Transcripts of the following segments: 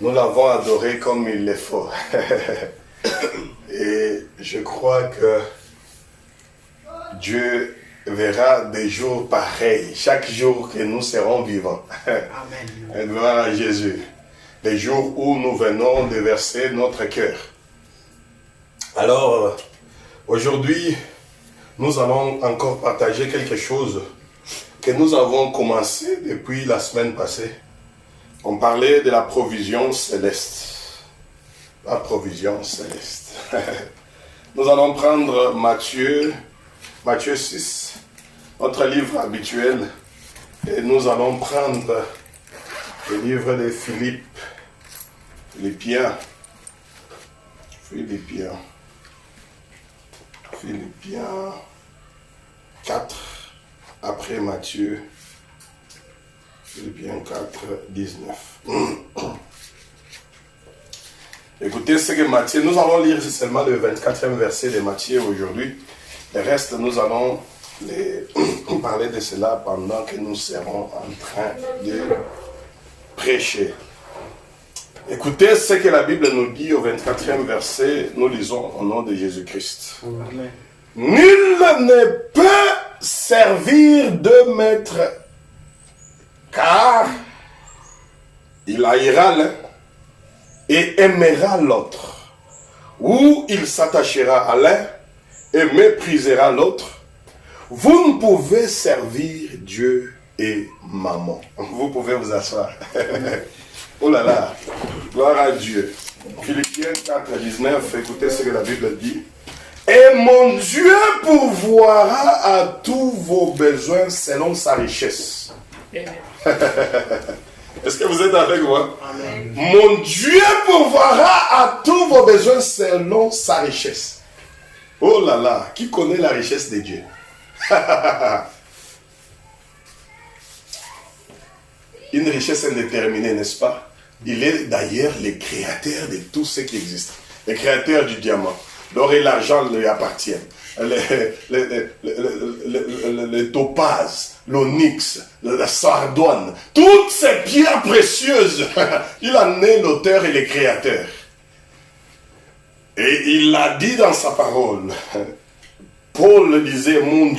Nous l'avons adoré comme il le faut. Et je crois que Dieu verra des jours pareils, chaque jour que nous serons vivants. Amen. Gloire à Jésus. Des jours où nous venons de verser notre cœur. Alors, aujourd'hui, nous allons encore partager quelque chose que nous avons commencé depuis la semaine passée. On parlait de la provision céleste. La provision céleste. Nous allons prendre Matthieu 6, notre livre habituel, et nous allons prendre le livre de Philippiens 4, après Matthieu, Philippiens 4, 19. Écoutez ce que Matthieu, nous allons lire seulement le 24e verset de Matthieu aujourd'hui. Le reste, nous allons parler de cela pendant que nous serons en train de prêcher. Écoutez ce que la Bible nous dit au 24e verset, nous lisons au nom de Jésus-Christ. Amen. Nul ne peut servir deux maîtres, car il haïra l'un et aimera l'autre, ou il s'attachera à l'un et méprisera l'autre. Vous ne pouvez servir Dieu et maman. Vous pouvez vous asseoir. Oh là là, gloire à Dieu. Philippiens 4, 19, écoutez ce que la Bible dit. Et mon Dieu pourvoira à tous vos besoins selon sa richesse. Est-ce que vous êtes avec moi? Amen. Mon Dieu pourvoira à tous vos besoins selon sa richesse. Oh là là, qui connaît la richesse de Dieu? Une richesse indéterminée, n'est-ce pas? Il est d'ailleurs le créateur de tout ce qui existe. Le créateur du diamant. L'or et l'argent lui appartiennent. Le topaz, l'onyx, la sardoine, toutes ces pierres précieuses, il en est l'auteur et le créateur. Et il l'a dit dans sa parole. Paul le disait, mon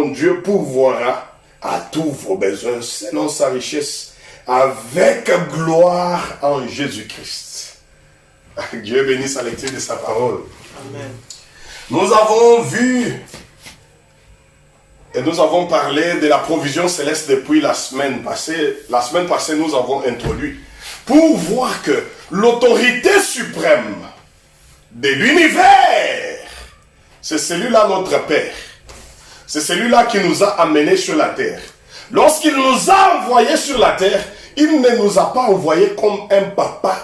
Dieu pourvoira à tous vos besoins selon sa richesse, avec gloire en Jésus-Christ. Dieu bénisse la lecture de sa parole. Amen. Nous avons vu et nous avons parlé de la provision céleste depuis la semaine passée. La semaine passée, nous avons introduit pour voir que l'autorité suprême de l'univers, c'est celui-là notre Père. C'est celui-là qui nous a amenés sur la terre. Lorsqu'il nous a envoyés sur la terre, il ne nous a pas envoyés comme un papa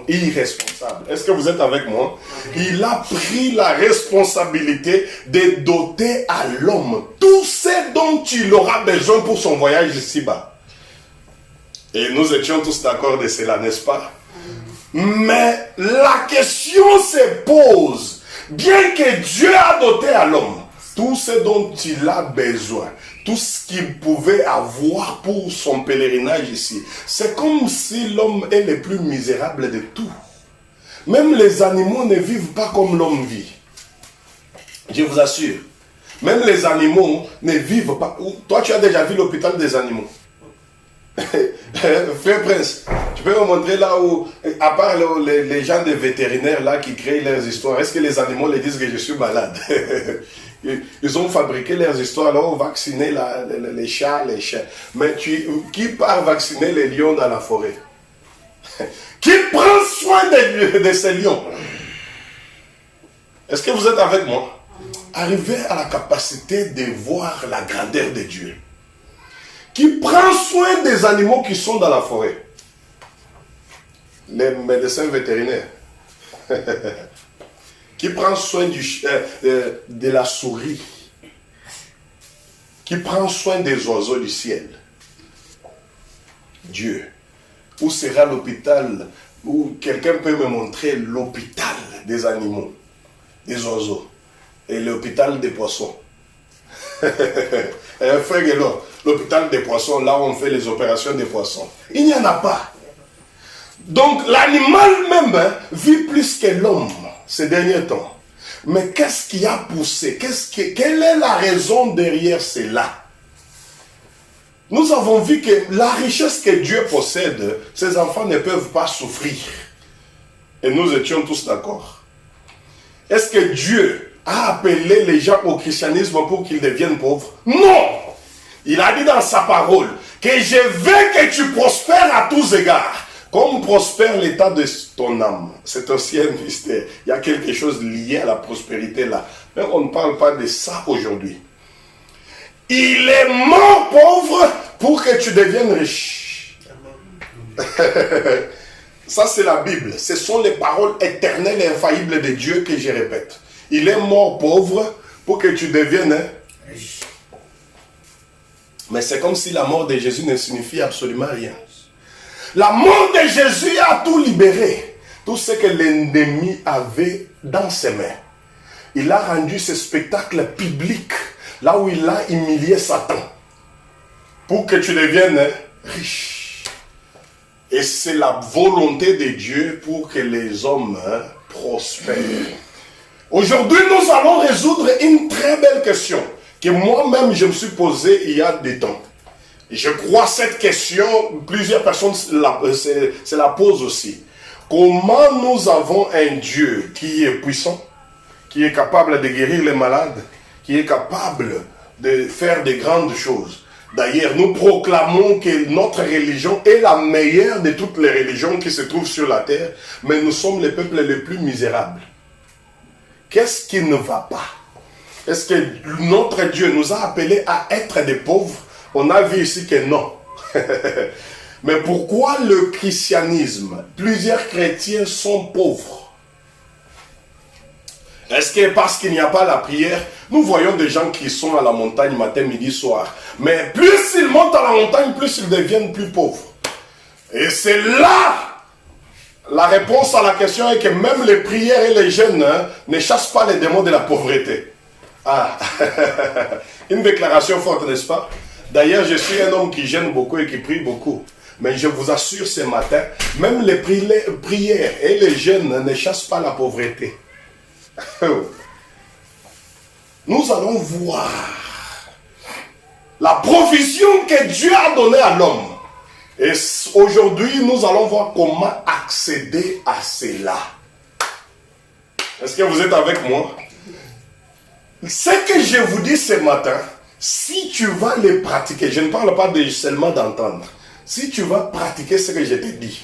irresponsable. Est-ce que vous êtes avec moi? Il a pris la responsabilité de doter à l'homme tout ce dont il aura besoin pour son voyage ici-bas. Et nous étions tous d'accord de cela, n'est-ce pas? Mais la question se pose, bien que Dieu a doté à l'homme tout ce dont il a besoin, tout ce qu'il pouvait avoir pour son pèlerinage ici, c'est comme si l'homme est le plus misérable de tout. Même les animaux ne vivent pas comme l'homme vit. Je vous assure. Même les animaux ne vivent pas. Toi, tu as déjà vu l'hôpital des animaux. Frère Prince, tu peux me montrer là où, à part les gens des vétérinaires là qui créent leurs histoires, est-ce que les animaux les disent que je suis malade? Ils ont fabriqué leurs histoires, là, on vacciner les chats, les chiens. Mais qui part vacciner les lions dans la forêt? Qui prend soin de ces lions? Est-ce que vous êtes avec moi? Arrivez à la capacité de voir la grandeur de Dieu. Qui prend soin des animaux qui sont dans la forêt. Les médecins vétérinaires. Qui prend soin de la souris. Qui prend soin des oiseaux du ciel. Dieu. Où sera l'hôpital? Où quelqu'un peut me montrer l'hôpital des animaux, des oiseaux, et l'hôpital des poissons? Frère Guélon, l'hôpital des poissons, là où on fait les opérations des poissons. Il n'y en a pas. Donc l'animal même vit plus que l'homme ces derniers temps. Mais qu'est-ce qui a poussé? Quelle est la raison derrière cela? Nous avons vu que la richesse que Dieu possède, ses enfants ne peuvent pas souffrir. Et nous étions tous d'accord. Est-ce que Dieu a appelé les gens au christianisme pour qu'ils deviennent pauvres? Non! Il a dit dans sa parole que je veux que tu prospères à tous égards, comme prospère l'état de ton âme. C'est aussi un mystère. Il y a quelque chose lié à la prospérité là. Mais on ne parle pas de ça aujourd'hui. Il est mort pauvre pour que tu deviennes riche. Ça c'est la Bible. Ce sont les paroles éternelles et infaillibles de Dieu que je répète. Il est mort pauvre pour que tu deviennes riche. Mais c'est comme si la mort de Jésus ne signifie absolument rien. La mort de Jésus a tout libéré. Tout ce que l'ennemi avait dans ses mains. Il a rendu ce spectacle public. Là où il a humilié Satan. Pour que tu deviennes riche. Et c'est la volonté de Dieu pour que les hommes prospèrent. Aujourd'hui, nous allons résoudre une très belle question que moi-même je me suis posée il y a des temps. Je crois cette question, plusieurs personnes se la posent aussi. Comment nous avons un Dieu qui est puissant, qui est capable de guérir les malades, qui est capable de faire de grandes choses. D'ailleurs, nous proclamons que notre religion est la meilleure de toutes les religions qui se trouvent sur la terre, mais nous sommes les peuples les plus misérables. Qu'est-ce qui ne va pas? Est-ce que notre Dieu nous a appelés à être des pauvres? On a vu ici que non. Mais pourquoi le christianisme? Plusieurs chrétiens sont pauvres. Est-ce que parce qu'il n'y a pas la prière? Nous voyons des gens qui sont à la montagne matin, midi, soir. Mais plus ils montent à la montagne, plus ils deviennent plus pauvres. Et c'est là la réponse à la question est que même les prières et les jeûnes ne chassent pas les démons de la pauvreté. Ah, une déclaration forte, n'est-ce pas? D'ailleurs, je suis un homme qui jeûne beaucoup et qui prie beaucoup. Mais je vous assure ce matin, même les prières et les jeûnes ne chassent pas la pauvreté. Nous allons voir la provision que Dieu a donnée à l'homme. Et aujourd'hui, nous allons voir comment accéder à cela. Est-ce que vous êtes avec moi? Ce que je vous dis ce matin, si tu vas les pratiquer, je ne parle pas seulement d'entendre. Si tu vas pratiquer ce que je t'ai dit,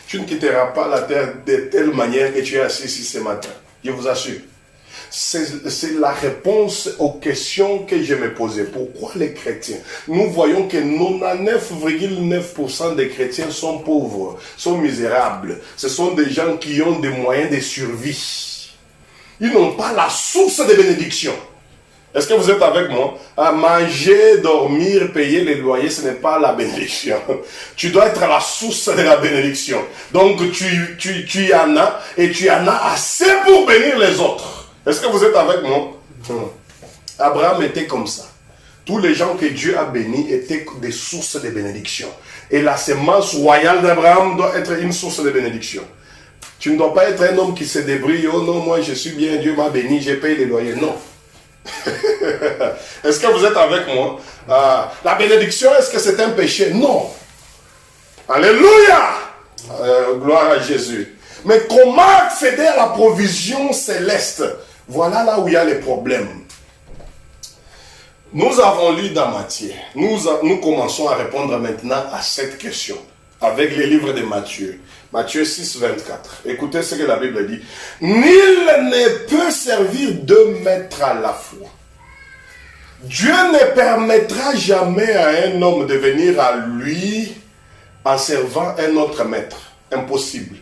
tu ne quitteras pas la terre de telle manière que tu es assis ici ce matin. Je vous assure. C'est la réponse aux questions que je me posais. Pourquoi les chrétiens? Nous voyons que 99,9% des chrétiens sont pauvres, sont misérables. Ce sont des gens qui ont des moyens de survie. Ils n'ont pas la source de bénédiction. Est-ce que vous êtes avec moi? À manger, dormir, payer les loyers, ce n'est pas la bénédiction. Tu dois être la source de la bénédiction. Donc tu en as et tu en as assez pour bénir les autres. Est-ce que vous êtes avec moi? Abraham était comme ça. Tous les gens que Dieu a bénis étaient des sources de bénédiction. Et la semence royale d'Abraham doit être une source de bénédiction. Tu ne dois pas être un homme qui se débrouille. Oh non, moi je suis bien, Dieu m'a béni, j'ai payé les loyers. Non. Est-ce que vous êtes avec moi? La bénédiction, est-ce que c'est un péché? Non. Alléluia! Gloire à Jésus. Mais comment accéder à la provision céleste? Voilà là où il y a les problèmes. Nous avons lu dans Matthieu. Nous commençons à répondre maintenant à cette question avec les livres de Matthieu. Matthieu 6, 24. Écoutez ce que la Bible dit. Nul ne peut servir deux maîtres à la fois. Dieu ne permettra jamais à un homme de venir à lui en servant un autre maître. Impossible.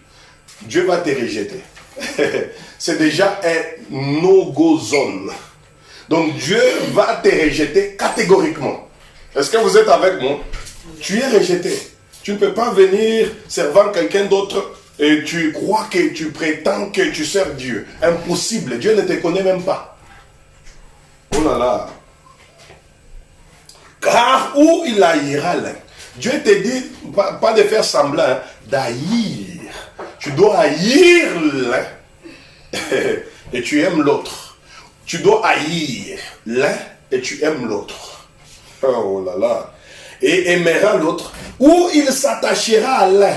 Dieu va te rejeter. C'est déjà un no-go zone. Donc Dieu va te rejeter catégoriquement. Est-ce que vous êtes avec moi? Tu es rejeté. Tu ne peux pas venir servant quelqu'un d'autre et tu crois que tu prétends que tu sers Dieu. Impossible. Dieu ne te connaît même pas. Oh là là. Car où il haïra l'un. Dieu te dit, pas de faire semblant, hein, d'haïr. Tu dois haïr l'un et tu aimes l'autre. Tu dois haïr l'un et tu aimes l'autre. Oh là là. Et aimera l'autre. Ou il s'attachera à l'un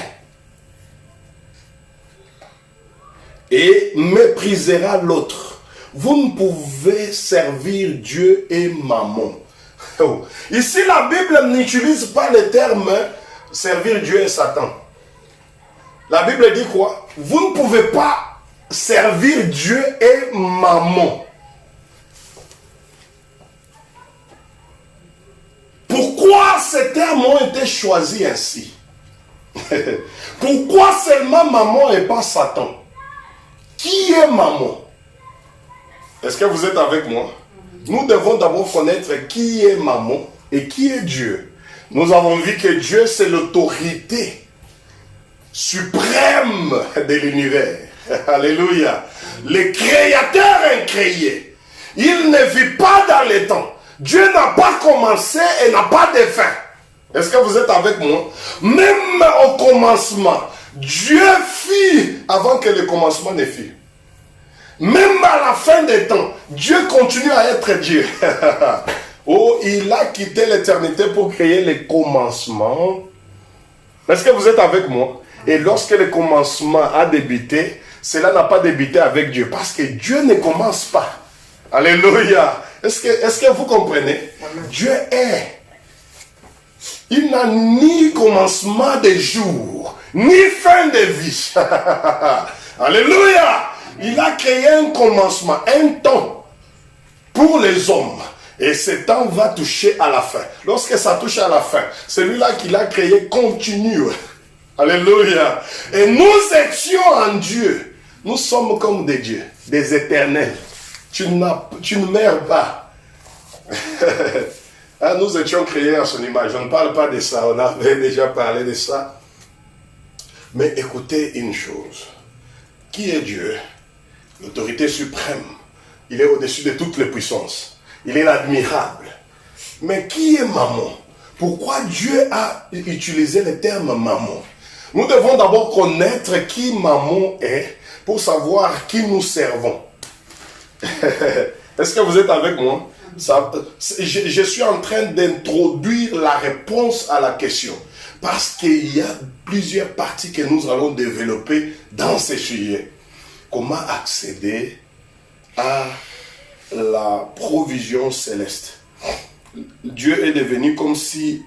et méprisera l'autre. Vous ne pouvez servir Dieu et Mammon. Oh. Ici, la Bible n'utilise pas le terme servir Dieu et Satan. La Bible dit quoi? Vous ne pouvez pas servir Dieu et Mammon. Pourquoi ces termes ont été choisis ainsi? Pourquoi seulement Mammon et pas Satan? Qui est Mammon? Est-ce que vous êtes avec moi? Nous devons d'abord connaître qui est Mammon et qui est Dieu. Nous avons vu que Dieu, c'est l'autorité suprême de l'univers. Alléluia. Le créateur incréé. Il ne vit pas dans les temps. Dieu n'a pas commencé et n'a pas de fin. Est-ce que vous êtes avec moi? Même au commencement, Dieu fit avant que le commencement ne fût. Même à la fin des temps, Dieu continue à être Dieu. Oh, il a quitté l'éternité pour créer le commencement. Est-ce que vous êtes avec moi? Et lorsque le commencement a débuté, cela n'a pas débuté avec Dieu. Parce que Dieu ne commence pas. Alléluia. Est-ce que vous comprenez? Dieu est. Il n'a ni commencement de jour, ni fin de vie. Alléluia. Il a créé un commencement, un temps pour les hommes. Et ce temps va toucher à la fin. Lorsque ça touche à la fin, celui-là qu'il a créé continue. Alléluia. Et nous étions en Dieu. Nous sommes comme des dieux, des éternels. Tu ne meurs pas. Ah, nous étions créés à son image. Je ne parle pas de ça. On avait déjà parlé de ça. Mais écoutez une chose. Qui est Dieu? L'autorité suprême. Il est au-dessus de toutes les puissances. Il est l'admirable. Mais qui est Mammon? Pourquoi Dieu a utilisé le terme Mammon? Nous devons d'abord connaître qui Mammon est pour savoir qui nous servons. Est-ce que vous êtes avec moi? Je suis en train d'introduire la réponse à la question. Parce qu'il y a plusieurs parties que nous allons développer dans ce sujet. Comment accéder à la provision céleste? Dieu est devenu comme si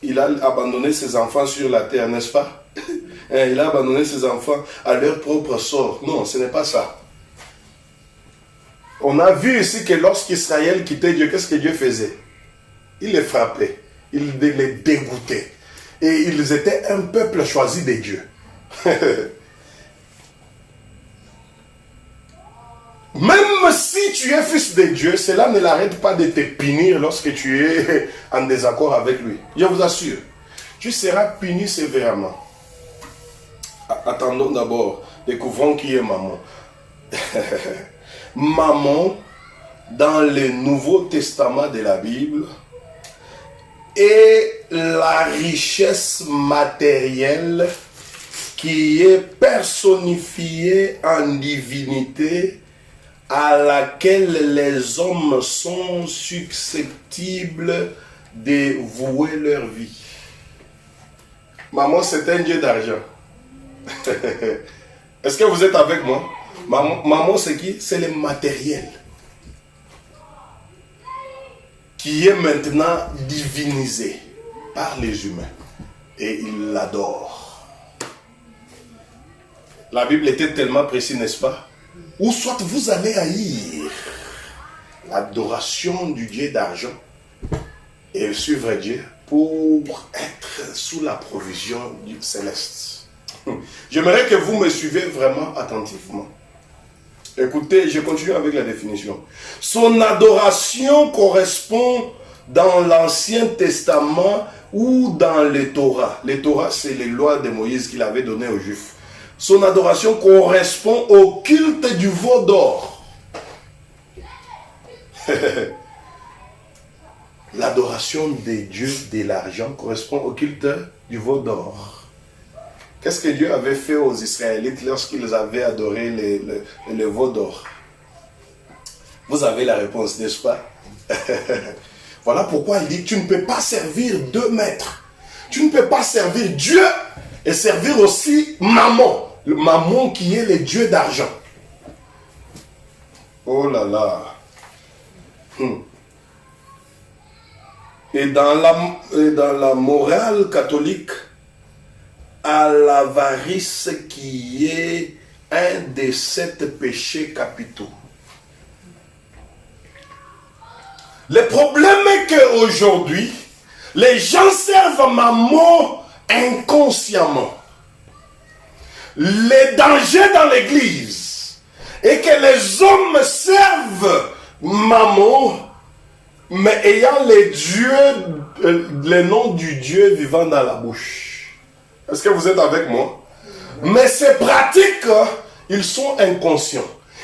il a abandonné ses enfants sur la terre, n'est-ce pas? Il a abandonné ses enfants à leur propre sort. Non, ce n'est pas ça. On a vu ici que lorsqu'Israël quittait Dieu, qu'est-ce que Dieu faisait? Il les frappait, il les dégoûtait. Et ils étaient un peuple choisi de Dieu. Même si tu es fils de Dieu, cela ne l'arrête pas de te punir lorsque tu es en désaccord avec lui. Je vous assure, tu seras puni sévèrement. Attendons d'abord, découvrons qui est Mammon. Mammon, dans le Nouveau Testament de la Bible, est la richesse matérielle qui est personnifiée en divinité à laquelle les hommes sont susceptibles de vouer leur vie. Mammon, c'est un dieu d'argent. Est-ce que vous êtes avec moi? Mammon, c'est qui? C'est le matériel qui est maintenant divinisé par les humains. Et ils l'adorent. La Bible était tellement précise, n'est-ce pas? Ou soit vous allez haïr l'adoration du Dieu d'argent et suivre Dieu pour être sous la provision du céleste. J'aimerais que vous me suivez vraiment attentivement. Écoutez, je continue avec la définition. Son adoration correspond dans l'Ancien Testament ou dans les Torah. Les Torah, c'est les lois de Moïse qu'il avait données aux Juifs. Son adoration correspond au culte du veau d'or. l'adoration des dieux de l'argent correspond au culte du veau d'or. Qu'est-ce que Dieu avait fait aux Israélites lorsqu'ils avaient adoré le veau d'or? Vous avez la réponse, n'est-ce pas? Voilà pourquoi il dit, tu ne peux pas servir deux maîtres. Tu ne peux pas servir Dieu et servir aussi Mammon. Le Mammon qui est le dieu d'argent. Oh là là. Et dans la morale catholique, à l'avarice qui est un des 7 péchés capitaux. Le problème est qu'aujourd'hui, les gens servent Mammon inconsciemment. Les dangers dans l'église est que les hommes servent Mammon, mais ayant les noms du Dieu vivant dans la bouche. Est-ce que vous êtes avec moi? Mais ces pratiques, ils sont inconscients.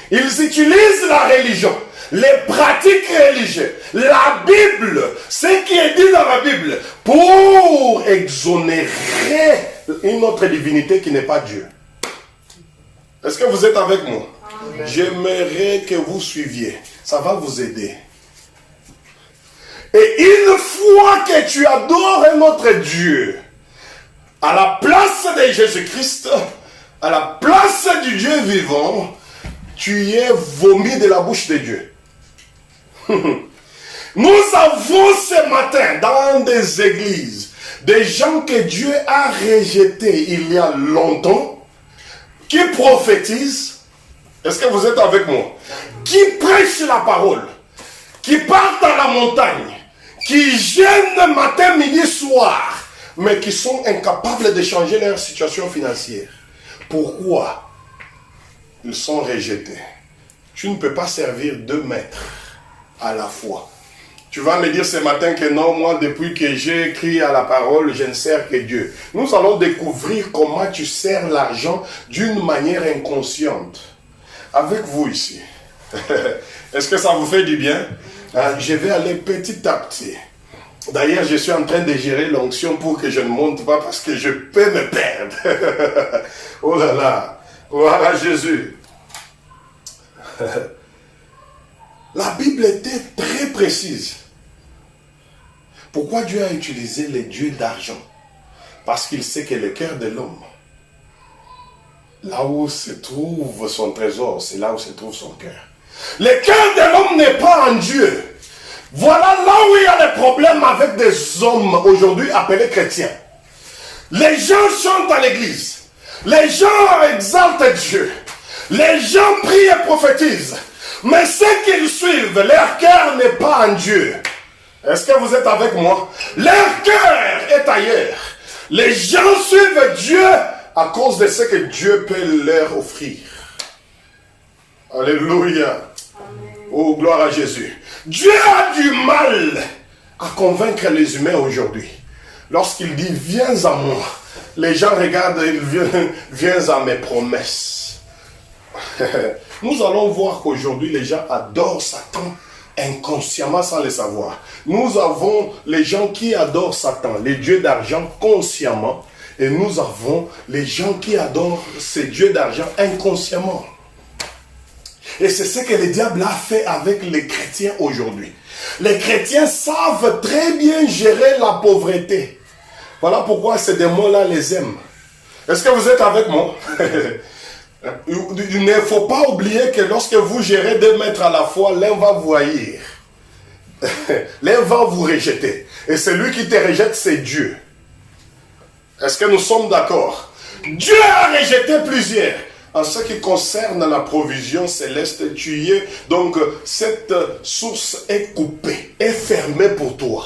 Ils utilisent la religion, les pratiques religieuses, la Bible, ce qui est dit dans la Bible, pour exonérer une autre divinité qui n'est pas Dieu. Est-ce que vous êtes avec moi? J'aimerais que vous suiviez. Ça va vous aider. Et une fois que tu adores un autre Dieu, à la place de Jésus-Christ, à la place du Dieu vivant, tu es vomi de la bouche de Dieu. Nous avons ce matin dans des églises des gens que Dieu a rejetés il y a longtemps, qui prophétisent. Est-ce que vous êtes avec moi? Qui prêchent la parole, qui partent à la montagne, qui jeûnent matin, midi, soir, mais qui sont incapables de changer leur situation financière. Pourquoi? Ils sont rejetés. Tu ne peux pas servir deux maîtres à la fois. Tu vas me dire ce matin que non, moi, depuis que j'ai écrit à la parole, je ne sers que Dieu. Nous allons découvrir comment tu sers l'argent d'une manière inconsciente. Avec vous ici. Est-ce que ça vous fait du bien? Je vais aller petit à petit. D'ailleurs, je suis en train de gérer l'onction pour que je ne monte pas parce que je peux me perdre. Oh là là. Voilà Jésus. La Bible était très précise. Pourquoi Dieu a utilisé les dieux d'argent? Parce qu'il sait que le cœur de l'homme, là où se trouve son trésor, c'est là où se trouve son cœur. Le cœur de l'homme n'est pas en Dieu. Voilà là où il y a des problèmes avec des hommes aujourd'hui appelés chrétiens. Les gens chantent à l'église. Les gens exaltent Dieu. Les gens prient et prophétisent. Mais ceux qui le suivent, leur cœur n'est pas en Dieu. Est-ce que vous êtes avec moi? Leur cœur est ailleurs. Les gens suivent Dieu à cause de ce que Dieu peut leur offrir. Alléluia. Oh, gloire à Jésus. Dieu a du mal à convaincre les humains aujourd'hui. Lorsqu'il dit, viens à moi, les gens regardent, ils viens à mes promesses. Nous allons voir qu'aujourd'hui, les gens adorent Satan inconsciemment sans le savoir. Nous avons les gens qui adorent Satan, les dieux d'argent consciemment, et nous avons les gens qui adorent ces dieux d'argent inconsciemment. Et c'est ce que le diable a fait avec les chrétiens aujourd'hui. Les chrétiens savent très bien gérer la pauvreté. Voilà pourquoi ces démons-là les aiment. Est-ce que vous êtes avec moi? Il ne faut pas oublier que lorsque vous gérez 2 maîtres à la fois, l'un va vous haïr. L'un va vous rejeter. Et celui qui te rejette, c'est Dieu. Est-ce que nous sommes d'accord? Dieu a rejeté plusieurs. En ce qui concerne la provision céleste, tu y es. Donc, cette source est coupée, est fermée pour toi.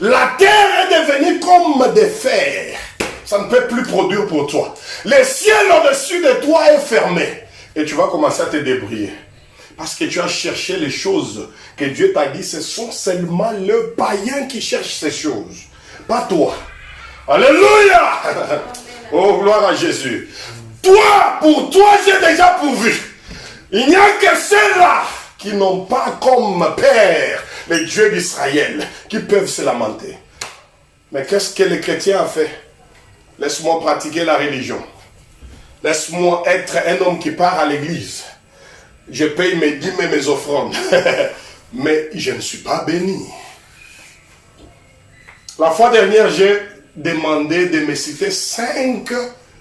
La terre est devenue comme des fers. Ça ne peut plus produire pour toi. Le ciel au-dessus de toi est fermé. Et tu vas commencer à te débrouiller. Parce que tu as cherché les choses que Dieu t'a dit. Ce sont seulement le païen qui cherche ces choses. Pas toi. Alléluia. Oh, gloire à Jésus. Toi, pour toi, j'ai déjà pourvu. Il n'y a que ceux-là qui n'ont pas comme père les dieux d'Israël, qui peuvent se lamenter. Mais qu'est-ce que le chrétien a fait? Laisse-moi pratiquer la religion. Laisse-moi être un homme qui part à l'église. Je paye mes dîmes et mes offrandes. Mais je ne suis pas béni. La fois dernière, j'ai demandé de me citer 5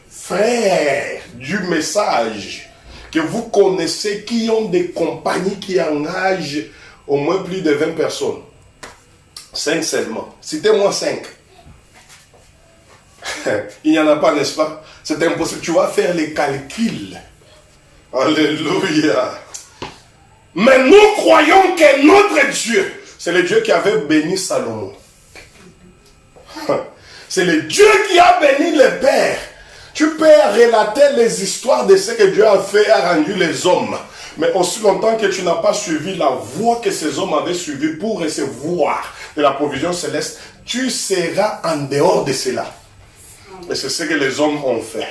frères du message que vous connaissez qui ont des compagnies qui engagent au moins plus de 20 personnes. 5 seulement. Citez-moi 5. Il n'y en a pas, n'est-ce pas? C'est impossible. Tu vas faire les calculs. Alléluia. Mais nous croyons que notre Dieu, c'est le Dieu qui avait béni Salomon. C'est le Dieu qui a béni les pères. Tu peux relater les histoires de ce que Dieu a fait, a rendu les hommes. Mais aussi longtemps que tu n'as pas suivi la voie que ces hommes avaient suivie pour recevoir de la provision céleste, tu seras en dehors de cela. Et c'est ce que les hommes ont fait.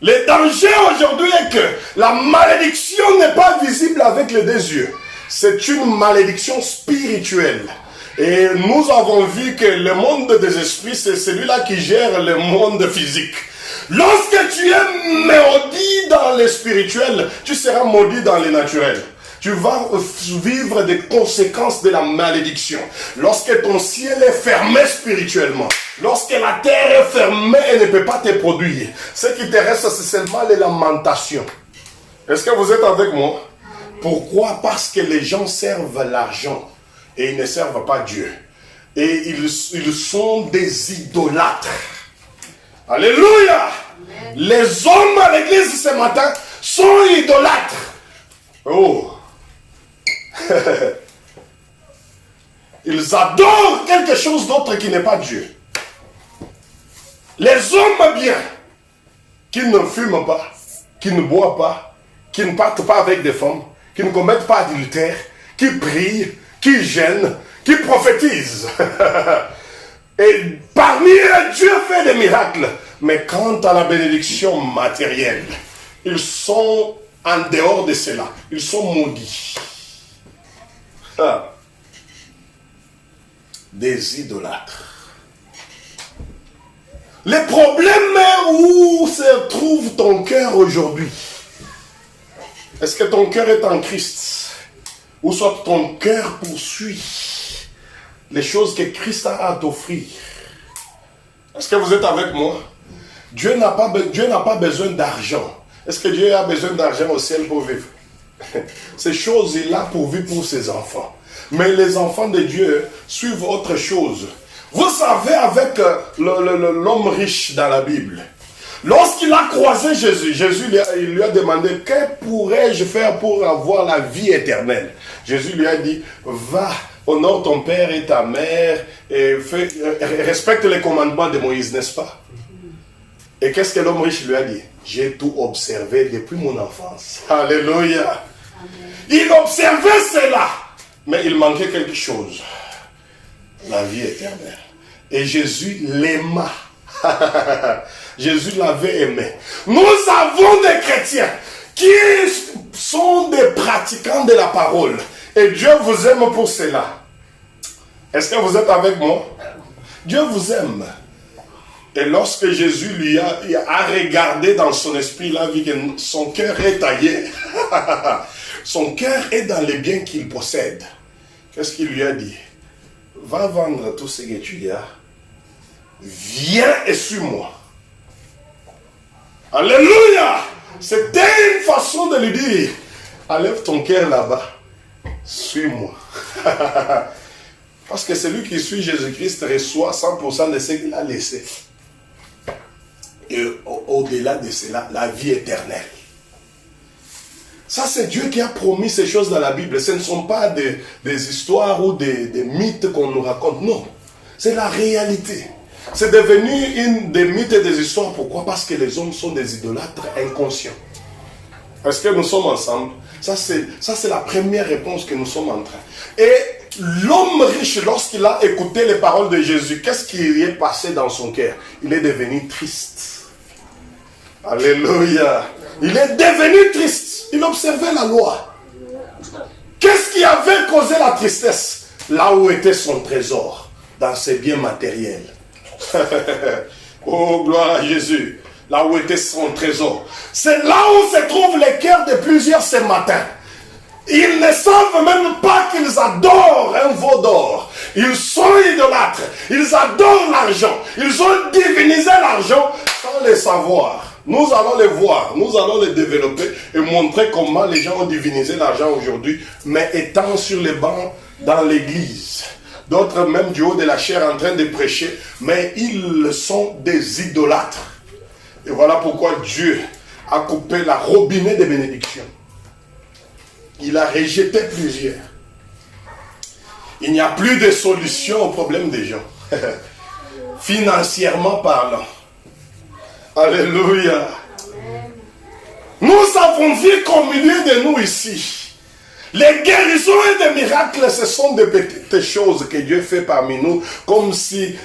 Le danger aujourd'hui est que la malédiction n'est pas visible avec les 2 yeux. C'est une malédiction spirituelle. Et nous avons vu que le monde des esprits, c'est celui-là qui gère le monde physique. Lorsque tu es maudit dans le spirituel, tu seras maudit dans le naturel. Tu vas vivre des conséquences de la malédiction. Lorsque ton ciel est fermé spirituellement, lorsque la terre est fermée et ne peut pas te produire, ce qui te reste, c'est seulement les lamentations. Est-ce que vous êtes avec moi? Pourquoi? Parce que les gens servent l'argent et ils ne servent pas Dieu. Et ils sont des idolâtres. Alléluia! Amen. Les hommes à l'église ce matin sont idolâtres. Oh! Ils adorent quelque chose d'autre qui n'est pas Dieu. Les hommes bien, qui ne fument pas, qui ne boivent pas, qui ne partent pas avec des femmes, qui ne commettent pas d'adultère, qui prient, qui gênent, qui prophétisent. Et parmi eux, Dieu fait des miracles. Mais quant à la bénédiction matérielle, ils sont en dehors de cela. Ils sont maudits. Des idolâtres. Le problème est où se trouve ton cœur aujourd'hui. Est-ce que ton cœur est en Christ? Ou soit ton cœur poursuit les choses que Christ a à t'offrir? Est-ce que vous êtes avec moi? Dieu n'a pas besoin d'argent. Est-ce que Dieu a besoin d'argent au ciel pour vivre? Ces choses, il a pourvu pour ses enfants. Mais les enfants de Dieu suivent autre chose. Vous savez, avec l'homme riche dans la Bible, lorsqu'il a croisé Jésus, il lui a demandé, que pourrais-je faire pour avoir la vie éternelle? Jésus lui a dit, va, honore ton père et ta mère, et respecte les commandements de Moïse, n'est-ce pas? Et qu'est-ce que l'homme riche lui a dit? J'ai tout observé depuis mon enfance. Alléluia. Amen. Il observait cela, mais il manquait quelque chose. La vie éternelle. Et Jésus l'aima. Jésus l'avait aimé. Nous avons des chrétiens qui sont des pratiquants de la parole. Et Dieu vous aime pour cela. Est-ce que vous êtes avec moi? Dieu vous aime. Et lorsque Jésus lui a regardé dans son esprit, il a vu que son cœur est taillé. Son cœur est dans les biens qu'il possède. Qu'est-ce qu'il lui a dit? Va vendre tout ce que tu as. Viens et suis-moi. Alléluia! C'était une façon de lui dire, enlève ton cœur là-bas. Suis-moi. Parce que celui qui suit Jésus-Christ reçoit 100% de ce qu'il a laissé. Et au-delà de cela, la vie éternelle. Ça, c'est Dieu qui a promis ces choses dans la Bible. Ce ne sont pas des histoires ou des mythes qu'on nous raconte. Non, c'est la réalité. C'est devenu des mythes et des histoires. Pourquoi? Parce que les hommes sont des idolâtres inconscients. Est-ce que nous sommes ensemble? Ça, c'est la première réponse que nous sommes en train. Et l'homme riche, lorsqu'il a écouté les paroles de Jésus, qu'est-ce qui lui est passé dans son cœur? Il est devenu triste. Alléluia. Il est devenu triste. Il observait la loi. Qu'est-ce qui avait causé la tristesse? Là où était son trésor, dans ses biens matériels. Oh, gloire à Jésus. Là où était son trésor. C'est là où se trouvent les cœurs de plusieurs ce matin. Ils ne savent même pas qu'ils adorent un veau d'or. Ils sont idolâtres. Ils adorent l'argent. Ils ont divinisé l'argent sans le savoir. Nous allons les voir, nous allons les développer et montrer comment les gens ont divinisé l'argent aujourd'hui, mais étant sur les bancs dans l'église. D'autres même du haut de la chair en train de prêcher, mais ils sont des idolâtres. Et voilà pourquoi Dieu a coupé la robinet des bénédictions. Il a rejeté plusieurs. Il n'y a plus de solution au problème des gens. Financièrement parlant. Alléluia. Nous avons vu qu'au milieu de nous ici, les guérisons et les miracles, ce sont des petites choses que Dieu fait parmi nous, comme si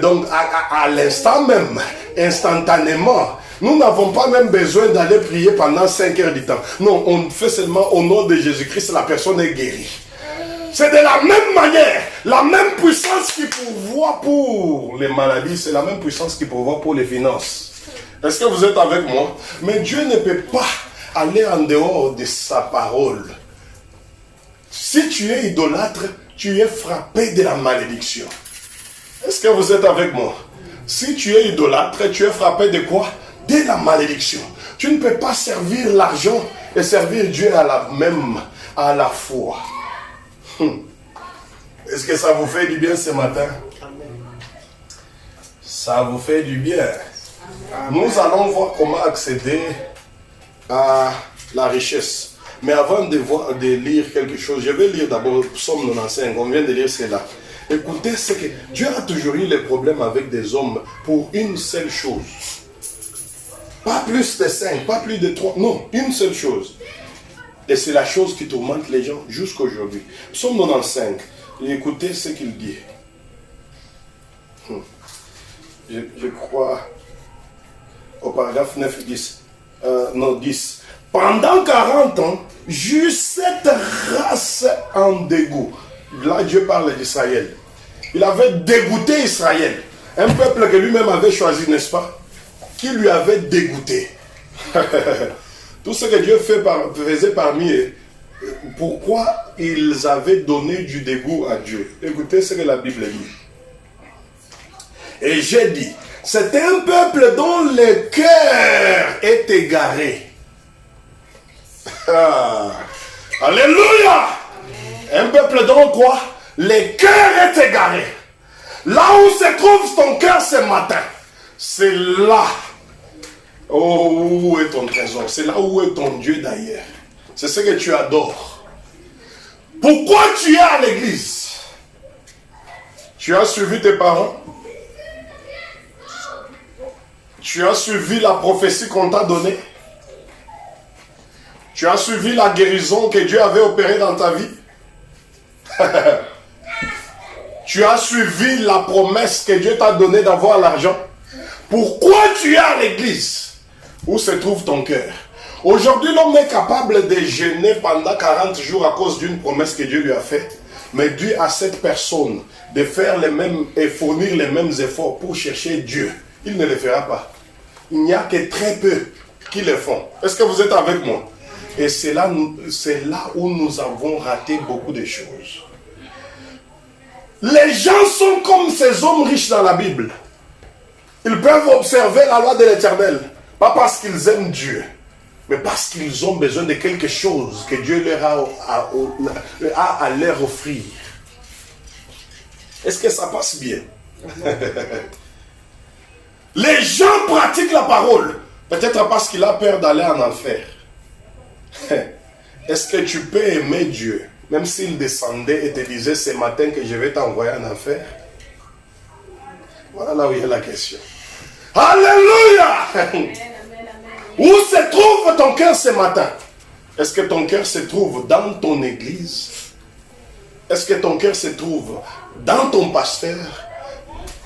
donc à l'instant même, instantanément, nous n'avons pas même besoin d'aller prier pendant 5 heures du temps. Non, on fait seulement au nom de Jésus-Christ, la personne est guérie. C'est de la même manière, la même puissance qui pourvoit pour les maladies, c'est la même puissance qui pourvoit pour les finances. Est-ce que vous êtes avec moi? Mais Dieu ne peut pas aller en dehors de sa parole. Si tu es idolâtre, tu es frappé de la malédiction. Est-ce que vous êtes avec moi? Si tu es idolâtre, tu es frappé de quoi? De la malédiction. Tu ne peux pas servir l'argent et servir Dieu à la fois. Est-ce que ça vous fait du bien ce matin? Ça vous fait du bien. Nous allons voir comment accéder à la richesse. Mais avant de lire quelque chose, je vais lire d'abord Psaume 95. On vient de lire cela. Écoutez, c'est que Dieu a toujours eu les problèmes avec des hommes pour une seule chose. Pas plus de 5, pas plus de 3. Non, une seule chose. Et c'est la chose qui tourmente les gens jusqu'à aujourd'hui. Psaume 95. Écoutez ce qu'il dit. Je crois au paragraphe 9, 10. 10. Pendant 40 ans, j'eus cette race en dégoût. Là, Dieu parle d'Israël. Il avait dégoûté Israël. Un peuple que lui-même avait choisi, n'est-ce pas? Qui lui avait dégoûté. Tout ce que Dieu faisait parmi eux, pourquoi ils avaient donné du dégoût à Dieu? Écoutez ce que la Bible dit. Et j'ai dit, c'est un peuple dont le cœur est égaré. Alléluia! Un peuple dont quoi? Le cœur est égaré. Là où se trouve ton cœur ce matin, c'est là. Oh, où est ton trésor? C'est là où est ton Dieu d'ailleurs. C'est ce que tu adores. Pourquoi tu es à l'église? Tu as suivi tes parents? Tu as suivi la prophétie qu'on t'a donnée? Tu as suivi la guérison que Dieu avait opérée dans ta vie? Tu as suivi la promesse que Dieu t'a donnée d'avoir l'argent? Pourquoi tu es à l'église? Où se trouve ton cœur? Aujourd'hui, l'homme est capable de jeûner pendant 40 jours à cause d'une promesse que Dieu lui a faite. Mais dû à cette personne de faire les mêmes et fournir les mêmes efforts pour chercher Dieu, il ne le fera pas. Il n'y a que très peu qui le font. Est-ce que vous êtes avec moi? Et c'est là où nous avons raté beaucoup de choses. Les gens sont comme ces hommes riches dans la Bible. Ils peuvent observer la loi de l'Éternel. Pas parce qu'ils aiment Dieu, mais parce qu'ils ont besoin de quelque chose que Dieu leur a à leur offrir. Est-ce que ça passe bien? Les gens pratiquent la parole, peut-être parce qu'il a peur d'aller en enfer. Est-ce que tu peux aimer Dieu, même s'il descendait et te disait ce matin que je vais t'envoyer en enfer? Voilà là où il y a la question. Alléluia! Où se trouve ton cœur ce matin? Est-ce que ton cœur se trouve dans ton église? Est-ce que ton cœur se trouve dans ton pasteur?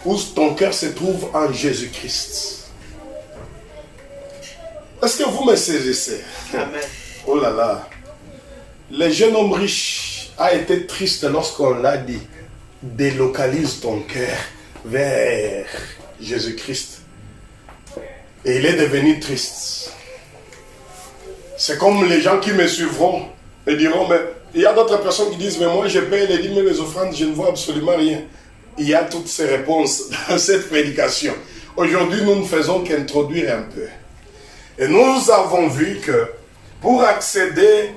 Ou ton cœur se trouve en Jésus-Christ? Est-ce que vous me saisissez? Amen. Oh là là. Le jeune homme riche a été triste lorsqu'on l'a dit. Délocalise ton cœur vers Jésus-Christ. Et il est devenu triste. C'est comme les gens qui me suivront et diront, mais il y a d'autres personnes qui disent, mais moi je paye les dîmes et les offrandes, je ne vois absolument rien. Il y a toutes ces réponses dans cette prédication. Aujourd'hui, nous ne faisons qu'introduire un peu. Et nous avons vu que pour accéder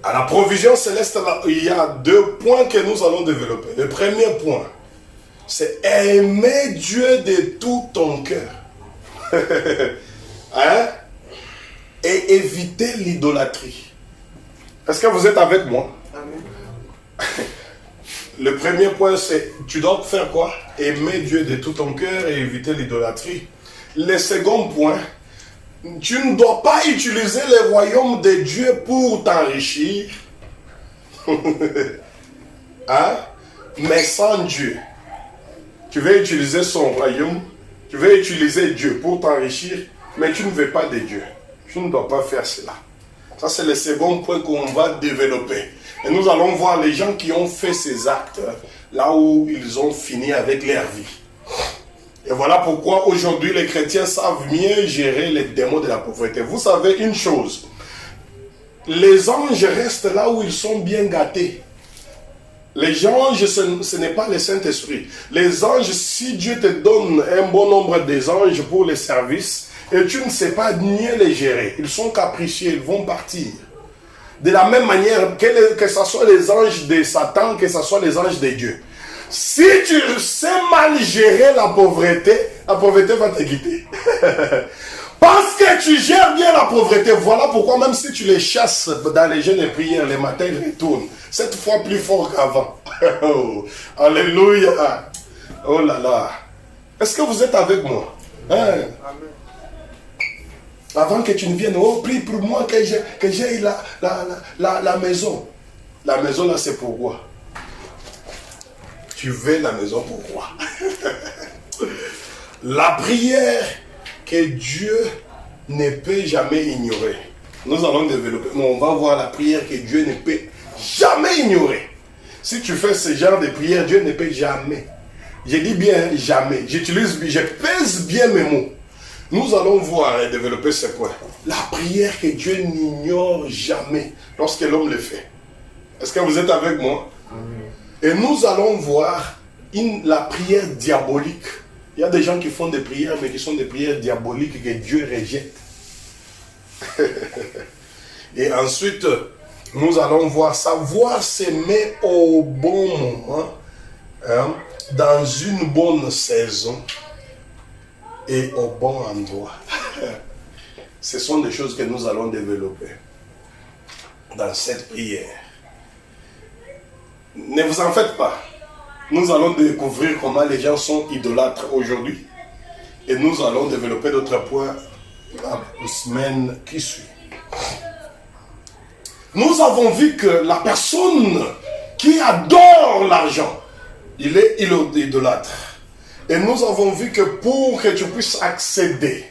à la provision céleste, il y a 2 points que nous allons développer. Le premier point, c'est aimer Dieu de tout ton cœur. Hein? Et éviter l'idolâtrie. Est-ce que vous êtes avec moi? Amen. Le premier point, c'est tu dois faire quoi? Aimer Dieu de tout ton cœur et éviter l'idolâtrie. Le second point, tu ne dois pas utiliser le royaume de Dieu pour t'enrichir. Hein? Mais sans Dieu. Tu veux utiliser son royaume, tu veux utiliser Dieu pour t'enrichir, mais tu ne veux pas de Dieu. Tu ne dois pas faire cela. Ça, c'est le second point qu'on va développer. Et nous allons voir les gens qui ont fait ces actes, là où ils ont fini avec leur vie. Et voilà pourquoi aujourd'hui les chrétiens savent mieux gérer les démons de la pauvreté. Vous savez une chose, les anges restent là où ils sont bien gâtés. Les anges, ce n'est pas le Saint-Esprit. Les anges, si Dieu te donne un bon nombre des anges pour les services, et tu ne sais pas ni les gérer, ils sont capricieux, ils vont partir. De la même manière, que ce soit les anges de Satan, que ce soit les anges de Dieu. Si tu sais mal gérer la pauvreté va te quitter. Parce que tu gères bien la pauvreté, voilà pourquoi même si tu les chasses dans les jeûnes et prières, les matins ils retournent. Cette fois plus fort qu'avant. Oh, alléluia. Oh là là. Est-ce que vous êtes avec moi? Hein? Amen. Avant que tu ne viennes, oh prie pour moi que j'ai la maison. La maison là c'est pourquoi? Tu veux la maison pourquoi? La prière que Dieu ne peut jamais ignorer. Nous allons développer, mais on va voir la prière que Dieu ne peut jamais ignorer. Si tu fais ce genre de prière, Dieu ne peut jamais. Je dis bien jamais. Je pèse bien mes mots. Nous allons voir et développer ce point. La prière que Dieu n'ignore jamais lorsque l'homme le fait. Est-ce que vous êtes avec moi? Et nous allons voir la prière diabolique. Il y a des gens qui font des prières, mais qui sont des prières diaboliques que Dieu rejette. Et ensuite, nous allons voir savoir s'aimer au bon moment, hein, dans une bonne saison et au bon endroit. Ce sont des choses que nous allons développer dans cette prière. Ne vous en faites pas. Nous allons découvrir comment les gens sont idolâtres aujourd'hui. Et nous allons développer d'autres points la semaine qui suit. Nous avons vu que la personne qui adore l'argent, il est idolâtre. Et nous avons vu que pour que tu puisses accéder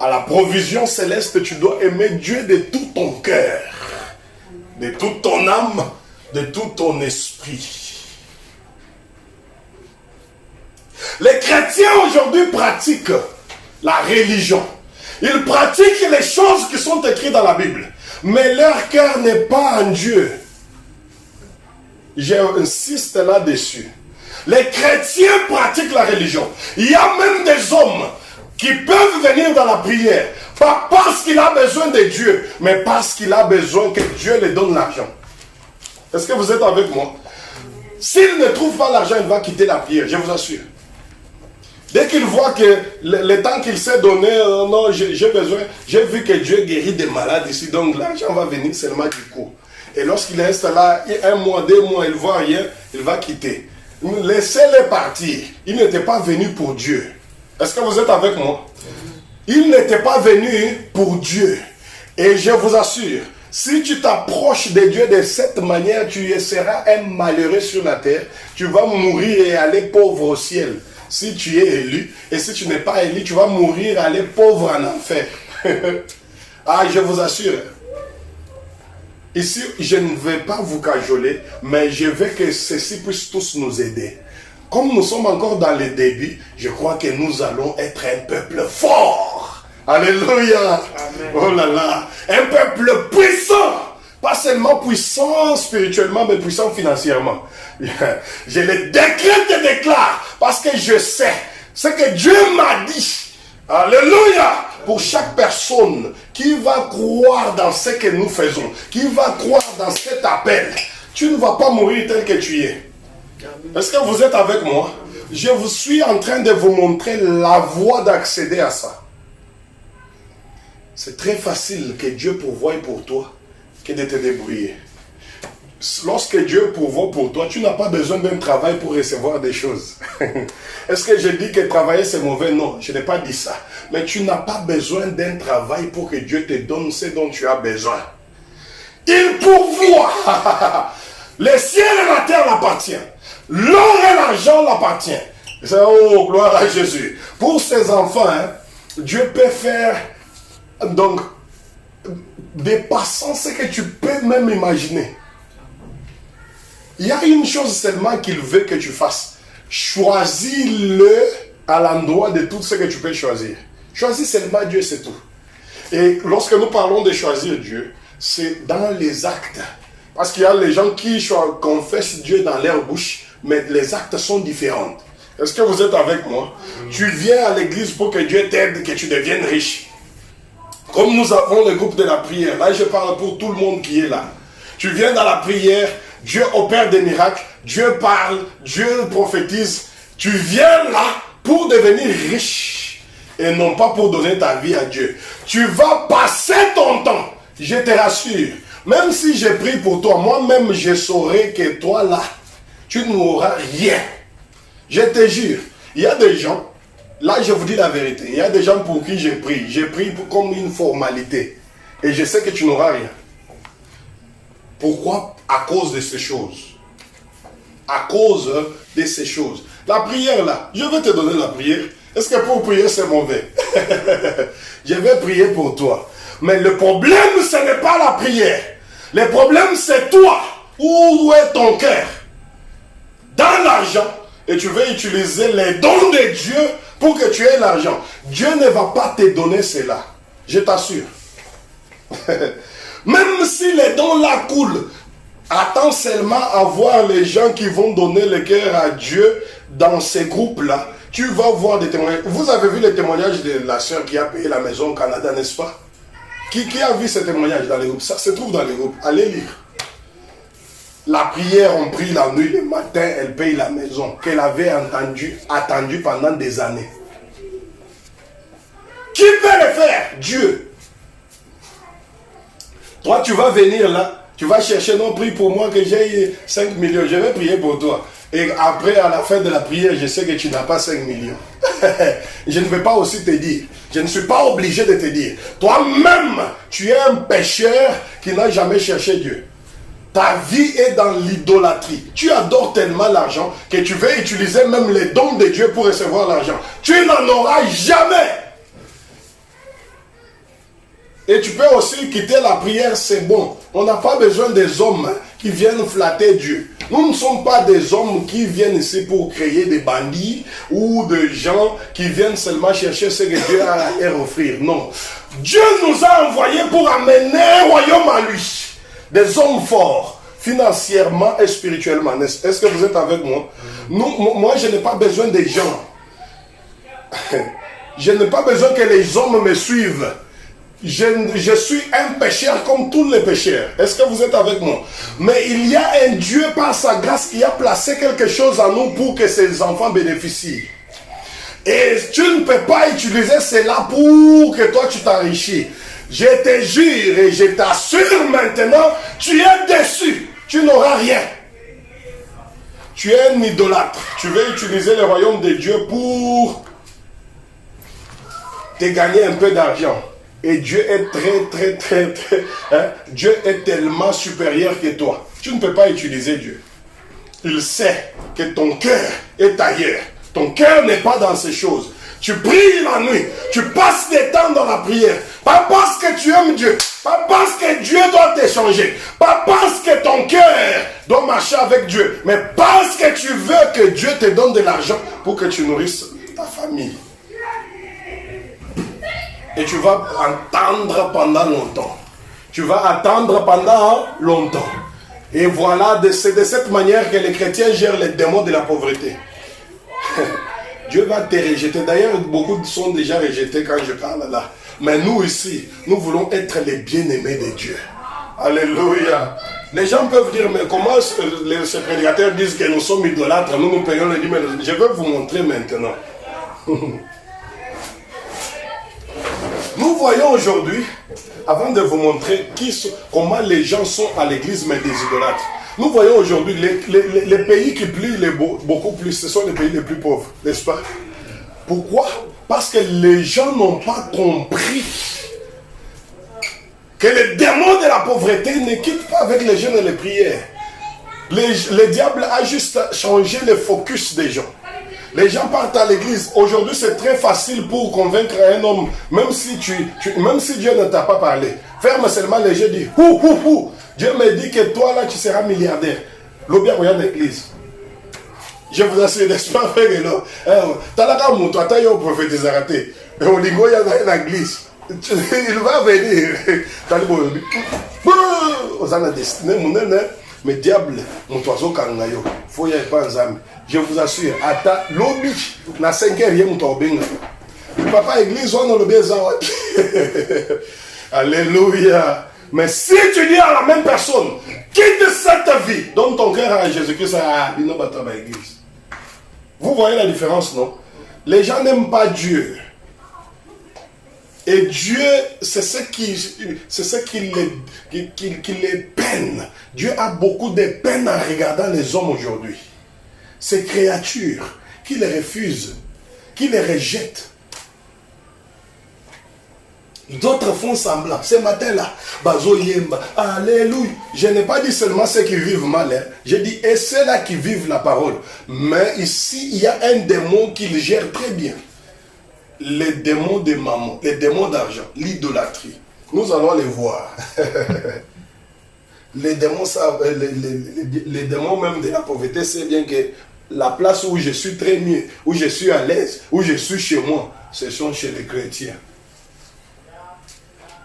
à la provision céleste, tu dois aimer Dieu de tout ton cœur, de toute ton âme, de tout ton esprit. Les chrétiens aujourd'hui pratiquent la religion. Ils pratiquent les choses qui sont écrites dans la Bible. Mais leur cœur n'est pas en Dieu. J'insiste là-dessus. Les chrétiens pratiquent la religion. Il y a même des hommes qui peuvent venir dans la prière. Pas parce qu'il a besoin de Dieu, mais parce qu'il a besoin que Dieu lui donne l'argent. Est-ce que vous êtes avec moi? S'il ne trouve pas l'argent, il va quitter la prière, je vous assure. Dès qu'il voit que le temps qu'il s'est donné, non, j'ai besoin, j'ai vu que Dieu guérit des malades ici, donc l'argent va venir seulement du coup. Et lorsqu'il reste là, 1 mois, 2 mois, il ne voit rien, il va quitter. Laissez-les partir. Il n'était pas venu pour Dieu. Est-ce que vous êtes avec moi? Il n'était pas venu pour Dieu. Et je vous assure, si tu t'approches de Dieu de cette manière, tu seras un malheureux sur la terre. Tu vas mourir et aller pauvre au ciel. Si tu es élu, et si tu n'es pas élu, tu vas mourir et aller pauvre en enfer. Ah, je vous assure. Ici, je ne vais pas vous cajoler, mais je veux que ceci puisse tous nous aider. Comme nous sommes encore dans les débuts, je crois que nous allons être un peuple fort. Alléluia. Amen. Oh là là. Un peuple puissant. Pas seulement puissant spirituellement, mais puissant financièrement. Je le décrète et déclare parce que je sais ce que Dieu m'a dit. Alléluia. Pour chaque personne qui va croire dans ce que nous faisons, qui va croire dans cet appel, tu ne vas pas mourir tel que tu es. Est-ce que vous êtes avec moi? Je vous suis en train de vous montrer la voie d'accéder à ça. C'est très facile que Dieu pourvoie pour toi que de te débrouiller. Lorsque Dieu pourvoit pour toi, tu n'as pas besoin d'un travail pour recevoir des choses. Est-ce que je dis que travailler c'est mauvais? Non, je n'ai pas dit ça. Mais tu n'as pas besoin d'un travail pour que Dieu te donne ce dont tu as besoin. Il pourvoit. Le ciel et la terre l'appartiennent. L'or et l'argent l'appartiennent. Oh, gloire à Jésus. Pour ses enfants, Dieu peut faire donc dépassant ce que tu peux même imaginer. Il y a une chose seulement qu'il veut que tu fasses. Choisis-le à l'endroit de tout ce que tu peux choisir. Choisis seulement Dieu, c'est tout. Et lorsque nous parlons de choisir Dieu, c'est dans les actes. Parce qu'il y a les gens qui confessent Dieu dans leur bouche, mais les actes sont différents. Est-ce que vous êtes avec moi? Tu viens à l'église pour que Dieu t'aide, que tu deviennes riche. Comme nous avons le groupe de la prière, là je parle pour tout le monde qui est là. Tu viens dans la prière, Dieu opère des miracles, Dieu parle, Dieu prophétise. Tu viens là pour devenir riche et non pas pour donner ta vie à Dieu. Tu vas passer ton temps, je te rassure. Même si je prie pour toi, moi-même je saurai que toi là, tu n'auras rien. Je te jure, il y a des gens, là je vous dis la vérité, il y a des gens pour qui je prie. Je prie comme une formalité. Et je sais que tu n'auras rien. Pourquoi? À cause de ces choses. À cause de ces choses. La prière là, je vais te donner la prière. Est-ce que pour prier c'est mauvais? Je vais prier pour toi. Mais le problème ce n'est pas la prière. Le problème c'est toi. Où est ton cœur? Dans l'argent. Et tu veux utiliser les dons de Dieu pour que tu aies l'argent. Dieu ne va pas te donner cela. Je t'assure. Même si les dons là coulent, attends seulement à voir les gens qui vont donner le cœur à Dieu dans ces groupes-là. Tu vas voir des témoignages. Vous avez vu les témoignages de la sœur qui a payé la maison au Canada, n'est-ce pas? Qui a vu ces témoignages dans les groupes? Ça se trouve dans les groupes. Allez lire. La prière, on prie la nuit, le matin, elle paye la maison qu'elle avait attendue pendant des années. Qui peut le faire? Dieu. Toi, tu vas venir là, tu vas chercher, non, prie pour moi que j'ai 5 millions, je vais prier pour toi. Et après, à la fin de la prière, je sais que tu n'as pas 5 millions. Je ne vais pas aussi te dire. Je ne suis pas obligé de te dire. Toi-même, tu es un pécheur qui n'a jamais cherché Dieu. Ta vie est dans l'idolâtrie. Tu adores tellement l'argent que tu veux utiliser même les dons de Dieu pour recevoir l'argent. Tu n'en auras jamais. Et tu peux aussi quitter la prière, c'est bon. On n'a pas besoin des hommes qui viennent flatter Dieu. Nous ne sommes pas des hommes qui viennent ici pour créer des bandits ou des gens qui viennent seulement chercher ce que Dieu a à leur offrir. Non. Dieu nous a envoyés pour amener un royaume à lui. Des hommes forts, financièrement et spirituellement. Est-ce que vous êtes avec moi? Moi, je n'ai pas besoin des gens. Je n'ai pas besoin que les hommes me suivent. Je suis un pécheur comme tous les pécheurs. Est-ce que vous êtes avec moi? Mais il y a un Dieu par sa grâce qui a placé quelque chose en nous pour que ses enfants bénéficient. Et tu ne peux pas utiliser cela pour que toi tu t'enrichis. Je te jure et je t'assure maintenant, tu es déçu. Tu n'auras rien. Tu es un idolâtre. Tu veux utiliser le royaume de Dieu pour te gagner un peu d'argent. Et Dieu est très, Dieu est tellement supérieur que toi. Tu ne peux pas utiliser Dieu. Il sait que ton cœur est ailleurs. Ton cœur n'est pas dans ces choses. Tu pries la nuit. Tu passes des temps dans la prière. Pas parce que tu aimes Dieu. Pas parce que Dieu doit t'échanger. Pas parce que ton cœur doit marcher avec Dieu. Mais parce que tu veux que Dieu te donne de l'argent pour que tu nourrisses ta famille. Et tu vas attendre pendant longtemps. Tu vas attendre pendant longtemps. Et voilà, c'est de cette manière que les chrétiens gèrent les démons de la pauvreté. Dieu va te rejeter. D'ailleurs, beaucoup sont déjà rejetés quand je parle là. Mais nous ici, nous voulons être les bien-aimés de Dieu. Alléluia. Les gens peuvent dire, mais comment ces prédicateurs disent que nous sommes idolâtres, nous payons les dîmes. Je vais vous montrer maintenant. Nous voyons aujourd'hui, avant de vous montrer comment les gens sont à l'église, mais des idolâtres. Nous voyons aujourd'hui les pays qui plient beaucoup plus, ce sont les pays les plus pauvres, n'est-ce pas? Pourquoi? Parce que les gens n'ont pas compris que le démon de la pauvreté ne quitte pas avec les jeûnes et les prières. Le diable a juste changé le focus des gens. Les gens partent à l'église. Aujourd'hui, c'est très facile pour convaincre un homme, même si Dieu ne t'a pas parlé. Ferme seulement les yeux, dis, Dieu me dit que toi, là, tu seras milliardaire. L'objet, regarde l'église. Je vous assure, n'est-ce pas, frère et là? Talaka Moutou, tu as prophétisé raté. Et on dit, il y a une église. Il va venir. Aux années destinées, mon nez, mais diable, mon oiseau kangayo. Faut y aller pas ensemble. Je vous assure, ata lobby na 5h rien mon benga. Papa église on a le bien ça. Alléluia. Mais si tu dis à la même personne, quitte cette vie, donne ton cœur à Jésus-Christ, il n'a pas ta église. Vous voyez la différence, non? Les gens n'aiment pas Dieu. Et Dieu, c'est ce qui les peine. Dieu a beaucoup de peine en regardant les hommes aujourd'hui. Ces créatures qui les refusent, qui les rejettent. D'autres font semblant. Ce matin-là, Bazo Yemba, alléluia. Je n'ai pas dit seulement ceux qui vivent mal. Hein. J'ai dit, et ceux-là qui vivent la parole. Mais ici, il y a un démon qui le gère très bien. Les démons de maman, les démons d'argent, l'idolâtrie. Nous allons les voir. Les démons les démons même de la pauvreté, c'est bien que la place où je suis très mieux, où je suis à l'aise, où je suis chez moi, ce sont chez les chrétiens.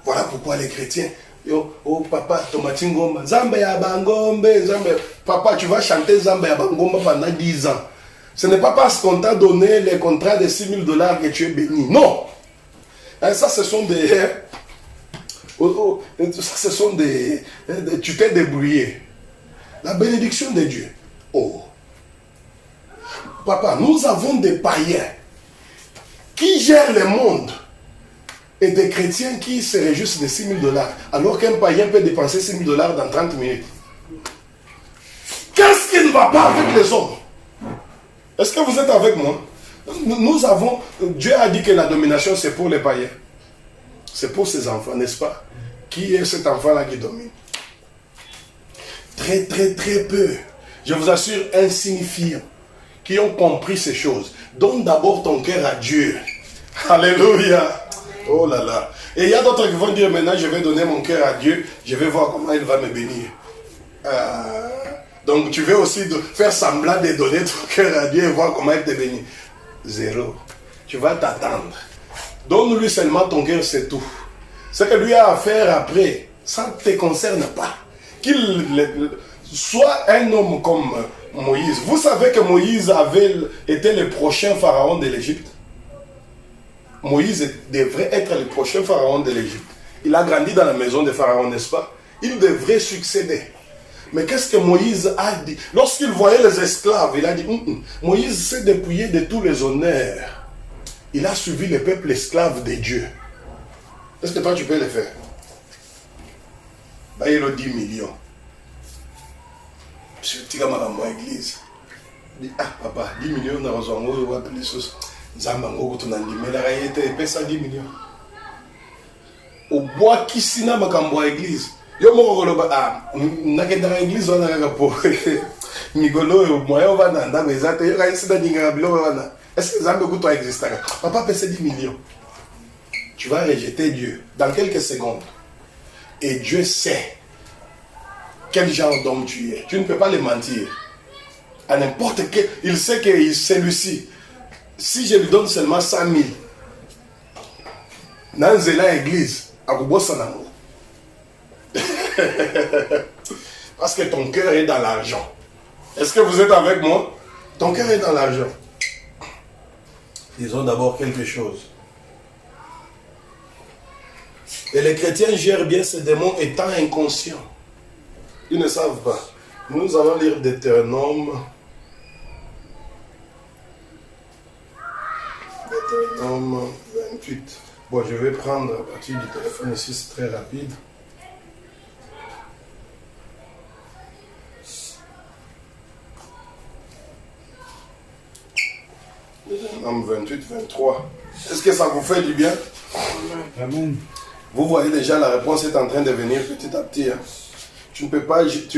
Voilà pourquoi les chrétiens, oh papa, Tomatingomba, Zamba ya Bangombe, papa, tu vas chanter Zamba ya Bangomba pendant 10 ans. Ce n'est pas parce qu'on t'a donné les contrats de $6,000 que tu es béni. Non. Ça, ce sont des... Ça, ce sont des... Tu t'es débrouillé. La bénédiction de Dieu. Oh. Papa, nous avons des païens qui gèrent le monde et des chrétiens qui se réjouissent de $6,000 alors qu'un païen peut dépenser $6,000 dans 30 minutes. Qu'est-ce qui ne va pas avec les hommes? Est-ce que vous êtes avec moi? Nous avons... Dieu a dit que la domination, c'est pour les païens. C'est pour ses enfants, n'est-ce pas? Qui est cet enfant-là qui domine? Très, très, très peu. Je vous assure, insignifiants, qui ont compris ces choses. Donne d'abord ton cœur à Dieu. Alléluia. Oh là là. Et il y a d'autres qui vont dire, maintenant, je vais donner mon cœur à Dieu. Je vais voir comment il va me bénir. Donc tu veux aussi faire semblant de donner ton cœur à Dieu et voir comment il te bénit. Zéro. Tu vas t'attendre. Donne-lui seulement ton cœur, c'est tout. Ce que lui a à faire après, ça ne te concerne pas. Qu'il soit un homme comme Moïse. Vous savez que Moïse avait été le prochain pharaon de l'Égypte. Moïse devrait être le prochain pharaon de l'Égypte. Il a grandi dans la maison de pharaon, n'est-ce pas? Il devrait succéder. Mais qu'est-ce que Moïse a dit? Lorsqu'il voyait les esclaves, il a dit, Moïse s'est dépouillé de tous les honneurs. Il a suivi le peuple esclave de Dieu. Est-ce que toi tu peux le faire? Bah, il a 10 millions. Monsieur Tigama dans mon église. Il dit, ah papa, 10 millions, on a besoin de voir les choses. Zambango, tu n'as dit, mais la réalité, il paie ça 10 millions. Au bois qui s'y n'a pas qu'en église. Yo moko loba nakenda église wana kaka po migolo moyo wana ndako ezate yo kaisi da dinga bilo wana Est-ce que Zambé toi existera? Papa paie 10 millions. Tu vas rejeter Dieu dans quelques secondes. Et Dieu sait quel genre d'homme tu es. Tu ne peux pas le mentir. À n'importe quel... Il sait que celui-ci, si je lui donne seulement 100 000, dans la église, à Kubosanamo. Parce que ton cœur est dans l'argent. Est-ce que vous êtes avec moi? Ton cœur est dans l'argent. Disons d'abord quelque chose. Et les chrétiens gèrent bien ces démons étant inconscients. Ils ne savent pas. Nous allons lire Deutéronome. Deutéronome 28. Bon, je vais prendre à partir du téléphone ici, c'est très rapide. Deutéronome 28, 23. Est-ce que ça vous fait du bien? Amen. Vous voyez déjà, la réponse est en train de venir petit à petit. Hein. Tu ne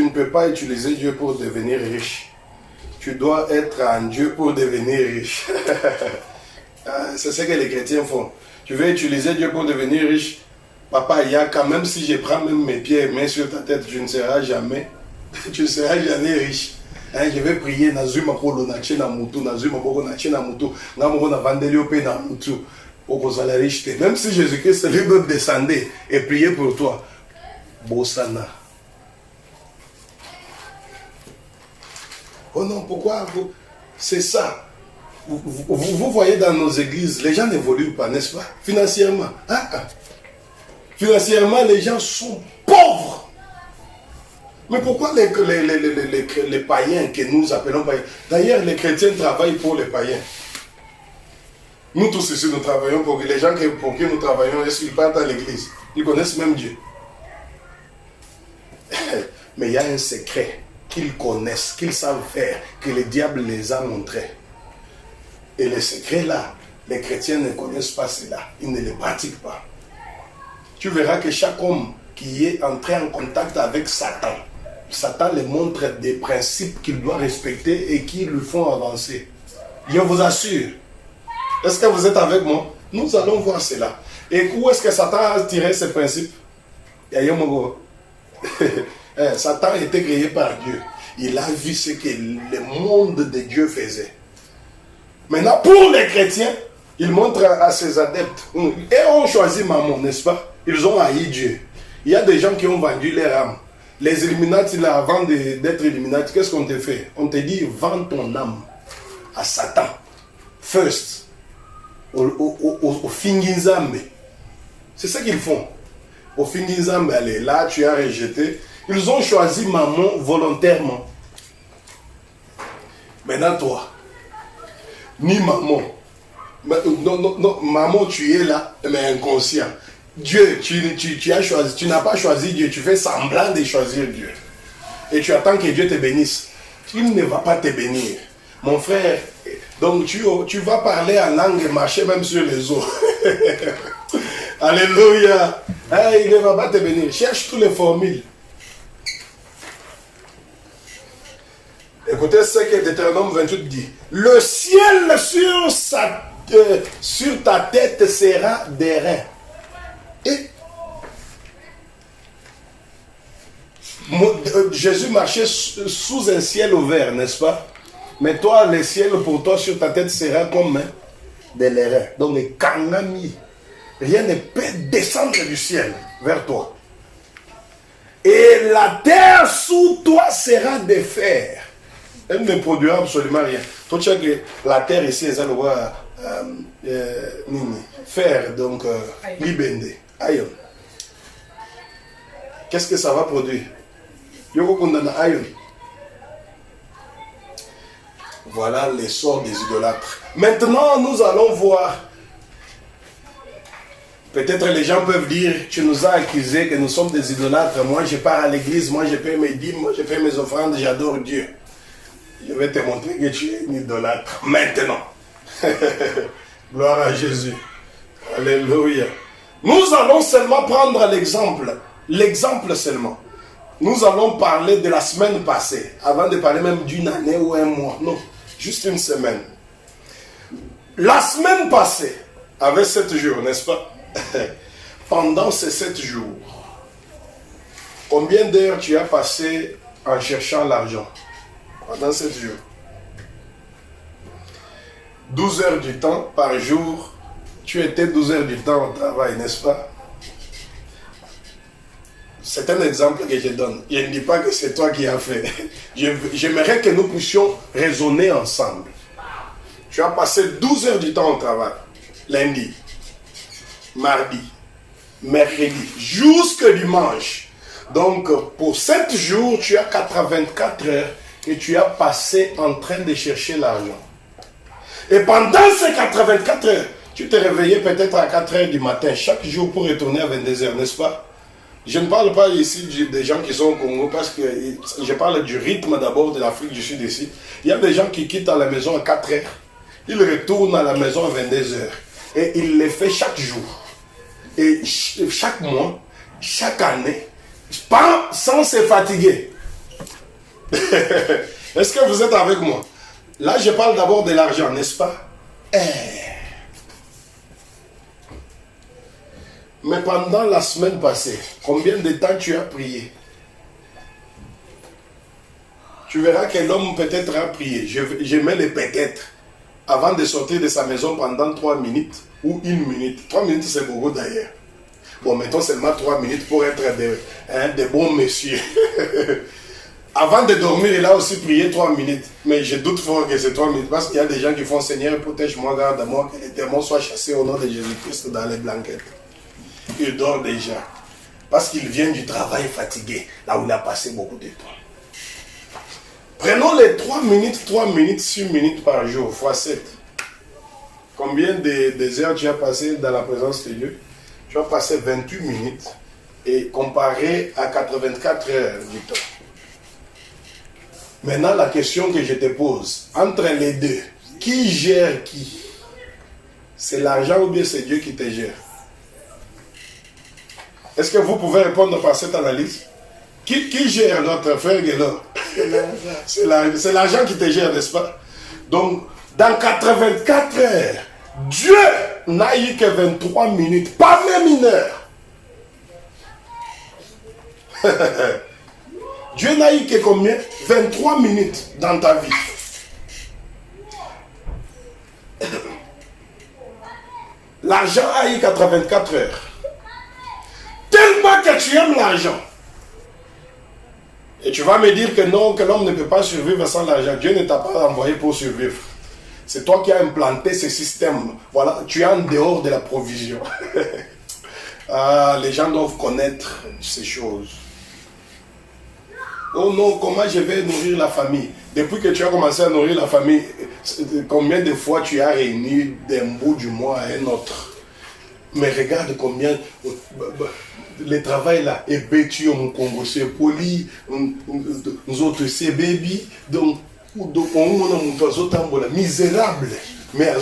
peux pas utiliser Dieu pour devenir riche. Tu dois être en Dieu pour devenir riche. C'est ce que les chrétiens font. Tu veux utiliser Dieu pour devenir riche. Papa, il y a quand même, si je prends même mes pieds et mes mains sur ta tête, tu ne seras jamais. Tu ne seras jamais riche. Hein, je vais prier. Nazuma Polo Nache Namutu, Nazuma Boko Nache Namutu, Namoro Navandeliope Namutu. Même si Jésus-Christ lui descendait et prier pour toi. Bossana. Oh non, pourquoi vous... C'est ça. Vous voyez dans nos églises, les gens n'évoluent pas, n'est-ce pas? Financièrement. Financièrement, les gens sont pauvres. Mais pourquoi les païens que nous appelons païens? D'ailleurs, les chrétiens travaillent pour les païens. Nous tous ici, nous travaillons pour que les gens pour qui nous travaillons, est-ce qu'ils partent à l'église? Ils connaissent même Dieu. Mais il y a un secret qu'ils connaissent, qu'ils savent faire, que le diable les a montrés. Et les secrets là, les chrétiens ne connaissent pas cela. Ils ne les pratiquent pas. Tu verras que chaque homme qui est entré en contact avec Satan, Satan lui montre des principes qu'il doit respecter et qui le font avancer. Je vous assure. Est-ce que vous êtes avec moi? Nous allons voir cela. Et où est-ce que Satan a tiré ces principes? Satan a été créé par Dieu. Il a vu ce que le monde de Dieu faisait. Maintenant, pour les chrétiens, il montre à ses adeptes. Et on choisit maman, n'est-ce pas? Ils ont haï Dieu. Il y a des gens qui ont vendu leur âme. Les Illuminati, là, avant d'être Illuminati, qu'est-ce qu'on te fait? On te dit, vends ton âme à Satan. First. Au Finginzambe. C'est ça qu'ils font. Au Finginzambe, allez, là, tu as rejeté. Ils ont choisi maman volontairement. Maintenant, toi, ni maman. Non, maman, tu es là, mais inconscient. Dieu, tu as choisi, tu n'as pas choisi Dieu, tu fais semblant de choisir Dieu. Et tu attends que Dieu te bénisse. Il ne va pas te bénir. Mon frère, donc tu vas parler en langue et marcher même sur les eaux. Alléluia. Il ne va pas te bénir. Cherche toutes les formules. Écoutez ce que Deutéronome 28 dit. Le ciel sur ta tête sera d'airain. Et Jésus marchait sous un ciel ouvert, n'est-ce pas? Mais toi, le ciel pour toi sur ta tête sera comme de l'airain. Donc les kangami. Rien ne peut descendre du ciel vers toi. Et la terre sous toi sera de fer. Elle ne produira absolument rien. Toi, tu sais que la terre ici, c'est fer, donc libende, iron. Qu'est-ce que ça va produire? Iron. Voilà les sorts des idolâtres. Maintenant, nous allons voir. Peut-être les gens peuvent dire, tu nous as accusés que nous sommes des idolâtres. Moi, je pars à l'église, moi, je paie mes dîmes, moi, je fais mes offrandes, j'adore Dieu. Je vais te montrer que tu es un idolâtre. Maintenant. Gloire à Jésus. Alléluia. Nous allons seulement prendre l'exemple. L'exemple seulement. Nous allons parler de la semaine passée. Avant de parler même d'une année ou un mois. Non. Juste une semaine. La semaine passée, avait 7 jours, n'est-ce pas? Pendant ces 7 jours, combien d'heures tu as passé en cherchant l'argent? Pendant 7 jours. 12 heures du temps par jour. Tu étais 12 heures du temps au travail, n'est-ce pas? C'est un exemple que je donne. Je ne dis pas que c'est toi qui as fait. J'aimerais que nous puissions raisonner ensemble. Tu as passé 12 heures du temps au travail. Lundi, mardi, mercredi, jusqu'au dimanche. Donc, pour 7 jours, tu as 84 heures que tu as passé en train de chercher l'argent. Et pendant ces 84 heures, tu t'es réveillé peut-être à 4 heures du matin, chaque jour pour retourner à 22 heures, n'est-ce pas? Je ne parle pas ici des gens qui sont au Congo, parce que je parle du rythme d'abord de l'Afrique du Sud ici. Il y a des gens qui quittent à la maison à 4 heures, ils retournent à la maison à 22 heures. Et ils le font chaque jour. Et chaque mois, chaque année, pas sans se fatiguer. Est-ce que vous êtes avec moi? Là, je parle d'abord de l'argent, n'est-ce pas? Mais pendant la semaine passée, combien de temps tu as prié? Tu verras que l'homme peut-être a prié. Je mets les peut-être. Avant de sortir de sa maison pendant 3 minutes ou 1 minute. 3 minutes, c'est beaucoup d'ailleurs. Bon, mettons seulement 3 minutes pour être des bons messieurs. Avant de dormir, il a aussi prié 3 minutes. Mais je doute fort que c'est 3 minutes. Parce qu'il y a des gens qui font Seigneur, protège-moi, garde-moi, que les démons soient chassés au nom de Jésus-Christ dans les blanquettes. Il dort déjà. Parce qu'il vient du travail fatigué, là où il a passé beaucoup de temps. Prenons les 3 minutes, 6 minutes par jour, fois 7. Combien de heures tu as passé dans la présence de Dieu? Tu as passé 28 minutes et comparé à 84 heures du temps. Maintenant, la question que je te pose, entre les deux, qui gère qui? C'est l'argent ou bien c'est Dieu qui te gère? Est-ce que vous pouvez répondre par cette analyse? Qui gère notre frère Guélor? C'est l'argent qui te gère, n'est-ce pas? Donc, dans 84 heures, Dieu n'a eu que 23 minutes, pas même 1 heure. Dieu n'a eu que combien? 23 minutes dans ta vie. L'argent a eu 84 heures. Tellement que tu aimes l'argent. Et tu vas me dire que non, que l'homme ne peut pas survivre sans l'argent. Dieu ne t'a pas envoyé pour survivre. C'est toi qui as implanté ce système. Voilà, tu es en dehors de la provision. Les gens doivent connaître ces choses. Oh non, comment je vais nourrir la famille? Depuis que tu as commencé à nourrir la famille, combien de fois tu as réuni d'un bout du mois à un autre? Mais regarde combien le travail là est bêtu au Congo, c'est poli, nous autres c'est baby, donc on est misérable, mais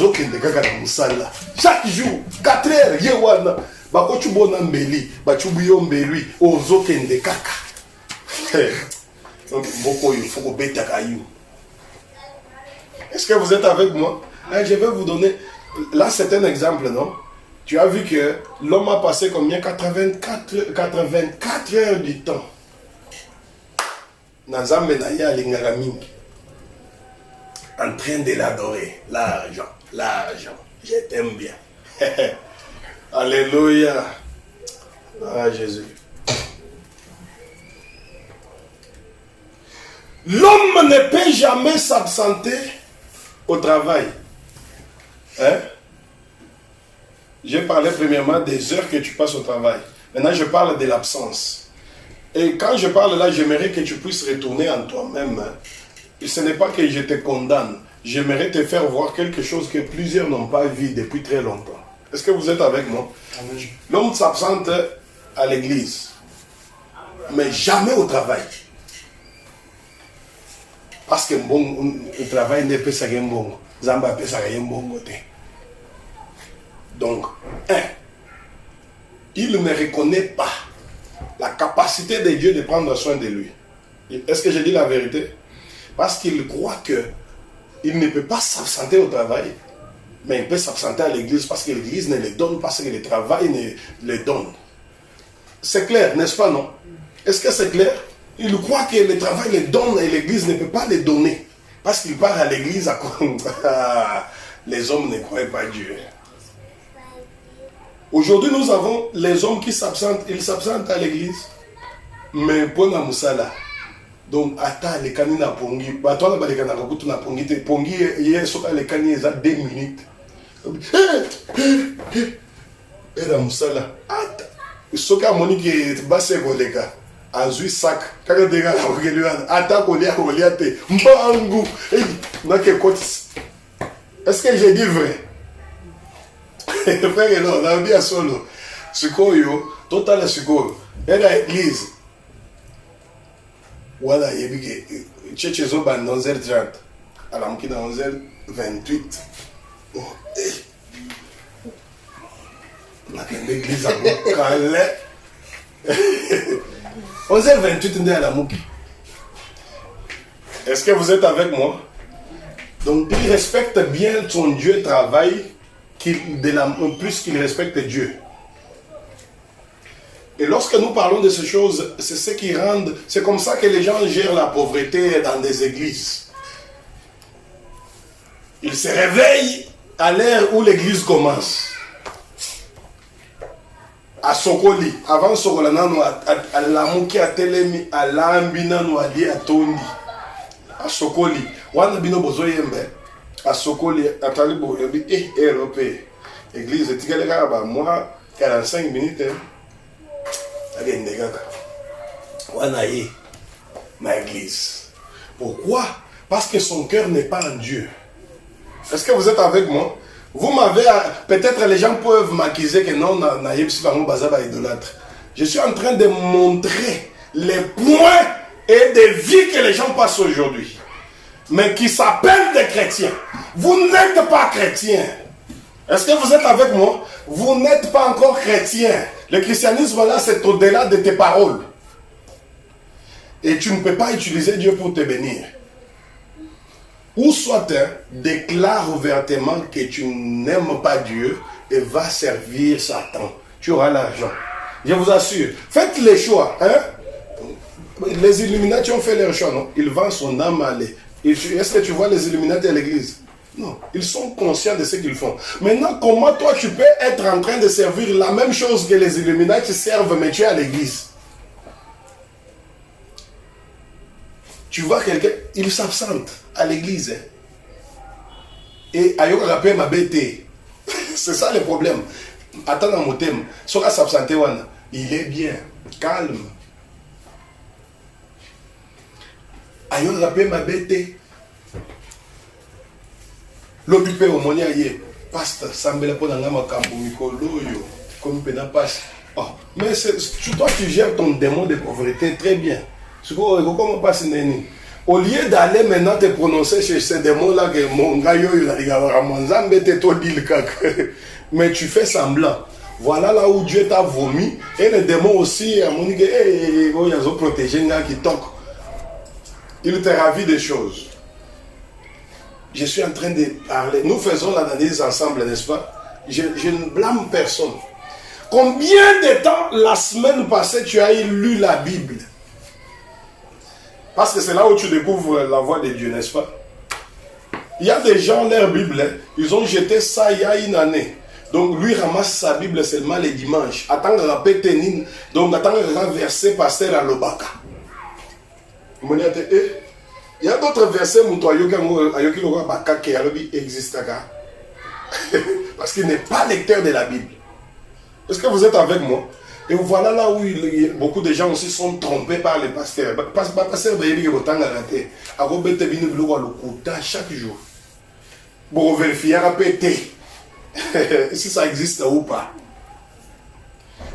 chaque jour, 4 heures, yewana, bakochu bona mbeli, bachubiyo mbeli, ozokende kaka. Donc, il faut bêta caillou. Est-ce que vous êtes avec moi? Je vais vous donner, là c'est un exemple, non? Tu as vu que l'homme a passé combien? 84 heures du temps. En train de l'adorer. L'argent, l'argent. Je t'aime bien. Alléluia. Ah Jésus. L'homme ne peut jamais s'absenter au travail. Hein? J'ai parlé premièrement des heures que tu passes au travail. Maintenant, je parle de l'absence. Et quand je parle là, j'aimerais que tu puisses retourner en toi-même. Et ce n'est pas que je te condamne. J'aimerais te faire voir quelque chose que plusieurs n'ont pas vu depuis très longtemps. Est-ce que vous êtes avec moi? L'homme s'absente à l'église, mais jamais au travail. Parce que le travail n'est pas ça qui est bon. Zamba peut ça qui est bon côté. Donc, il ne reconnaît pas la capacité de Dieu de prendre soin de lui. Est-ce que je dis la vérité? Parce qu'il croit qu'il ne peut pas s'absenter au travail. Mais il peut s'absenter à l'église parce que l'église ne les donne, parce que le travail ne les donne. C'est clair, n'est-ce pas, non? Est-ce que c'est clair? Il croit que le travail les donne et l'église ne peut pas les donner. Parce qu'il part à l'église à les hommes ne croient pas Dieu. Aujourd'hui, nous avons les hommes qui s'absentent. Ils s'absentent à l'église. Mais pour la moussala. Donc, attends, les canines à Pongi. Toi, les canines à Pongi. Pongi, hier, les canines, ils ont 2 minutes. Et la moussala. Attends. Ce qui a monique est bassé, les gars. Azui sac. Quand on dégage, on regarde. Attends, on y a te. Mbangou. Est-ce que j'ai dit vrai? Frère, non, on a bien solo. Sikoyo, total Sikoyo. Et l'église. Voilà, il y a eu Tchétché Zoba 11h30. Alors, on est dans 11h28. Oh, on a l'église à Calais. 11h28, on est à la Mouki. Est-ce que vous êtes avec moi? Donc, il respecte bien son Dieu travail plus qu'il respecte Dieu. Et lorsque nous parlons de ces choses, c'est ce qui rend, c'est comme ça que les gens gèrent la pauvreté dans des églises. Ils se réveillent à l'heure où l'église commence. À Sokoli, avant Sokolanano, à Lamouki, à Telemi, à Lambinano, à Tondi, à Sokoli, Wana Bino Bozoyembe, à Sokoli, à Talibo, et Europé. Église, moi, 45 minutes. Ma église. Pourquoi? Parce que son cœur n'est pas en Dieu. Est-ce que vous êtes avec moi? Vous m'avez... Peut-être les gens peuvent m'accuser que non, idolâtre. Je suis en train de montrer les points et des vies que les gens passent aujourd'hui. Mais qui s'appellent des chrétiens. Vous n'êtes pas chrétiens. Est-ce que vous êtes avec moi? Vous n'êtes pas encore chrétien. Le christianisme là, c'est au-delà de tes paroles. Et tu ne peux pas utiliser Dieu pour te bénir. Ou soit, déclare ouvertement que tu n'aimes pas Dieu et va servir Satan. Tu auras l'argent. Je vous assure. Faites les choix. Les Illuminati ont fait leur choix, non? Ils vendent son âme à aller. Est-ce que tu vois les Illuminati à l'église? Non, ils sont conscients de ce qu'ils font. Maintenant, comment toi tu peux être en train de servir la même chose que les Illuminati servent, mais tu es à l'église? Tu vois quelqu'un, il s'absente à l'église. Et ayoka rappelle ma bête. C'est ça le problème. Attends dans mon thème. Soka s'absenter, il est bien, calme. Ayoka rappelle ma bête. L'obipé au monia yé, pasteur, sambela pour n'anga makambo mikolo yo, comme pena passe. Oh, mais toi tu gères ton démon de pauvreté très bien. Comment passe neni? Au lieu d'aller maintenant te prononcer chez ces démons-là que mon gars yo il a dit mon zambe te to dit mais tu fais semblant. Voilà là où Dieu t'a vomi et les démons aussi à mon dit ils ont protégé un gars qui toque. Il te ravit des choses. Je suis en train de parler. Nous faisons l'analyse ensemble, n'est-ce pas? Je ne blâme personne. Combien de temps la semaine passée tu as lu la Bible? Parce que c'est là où tu découvres la voix de Dieu, n'est-ce pas? Il y a des gens, leur Bible, ils ont jeté ça il y a une année. Donc lui ramasse sa Bible seulement les dimanches. Attends que la péténine, donc attends que la verset pasteur à l'Obaka. Il y a d'autres versets parce qu'il n'est pas lecteur de la Bible. Est-ce que vous êtes avec moi? Et voilà là où beaucoup de gens aussi sont trompés par les pasteurs. Pasteur chaque jour. Pour vérifier si ça existe ou pas.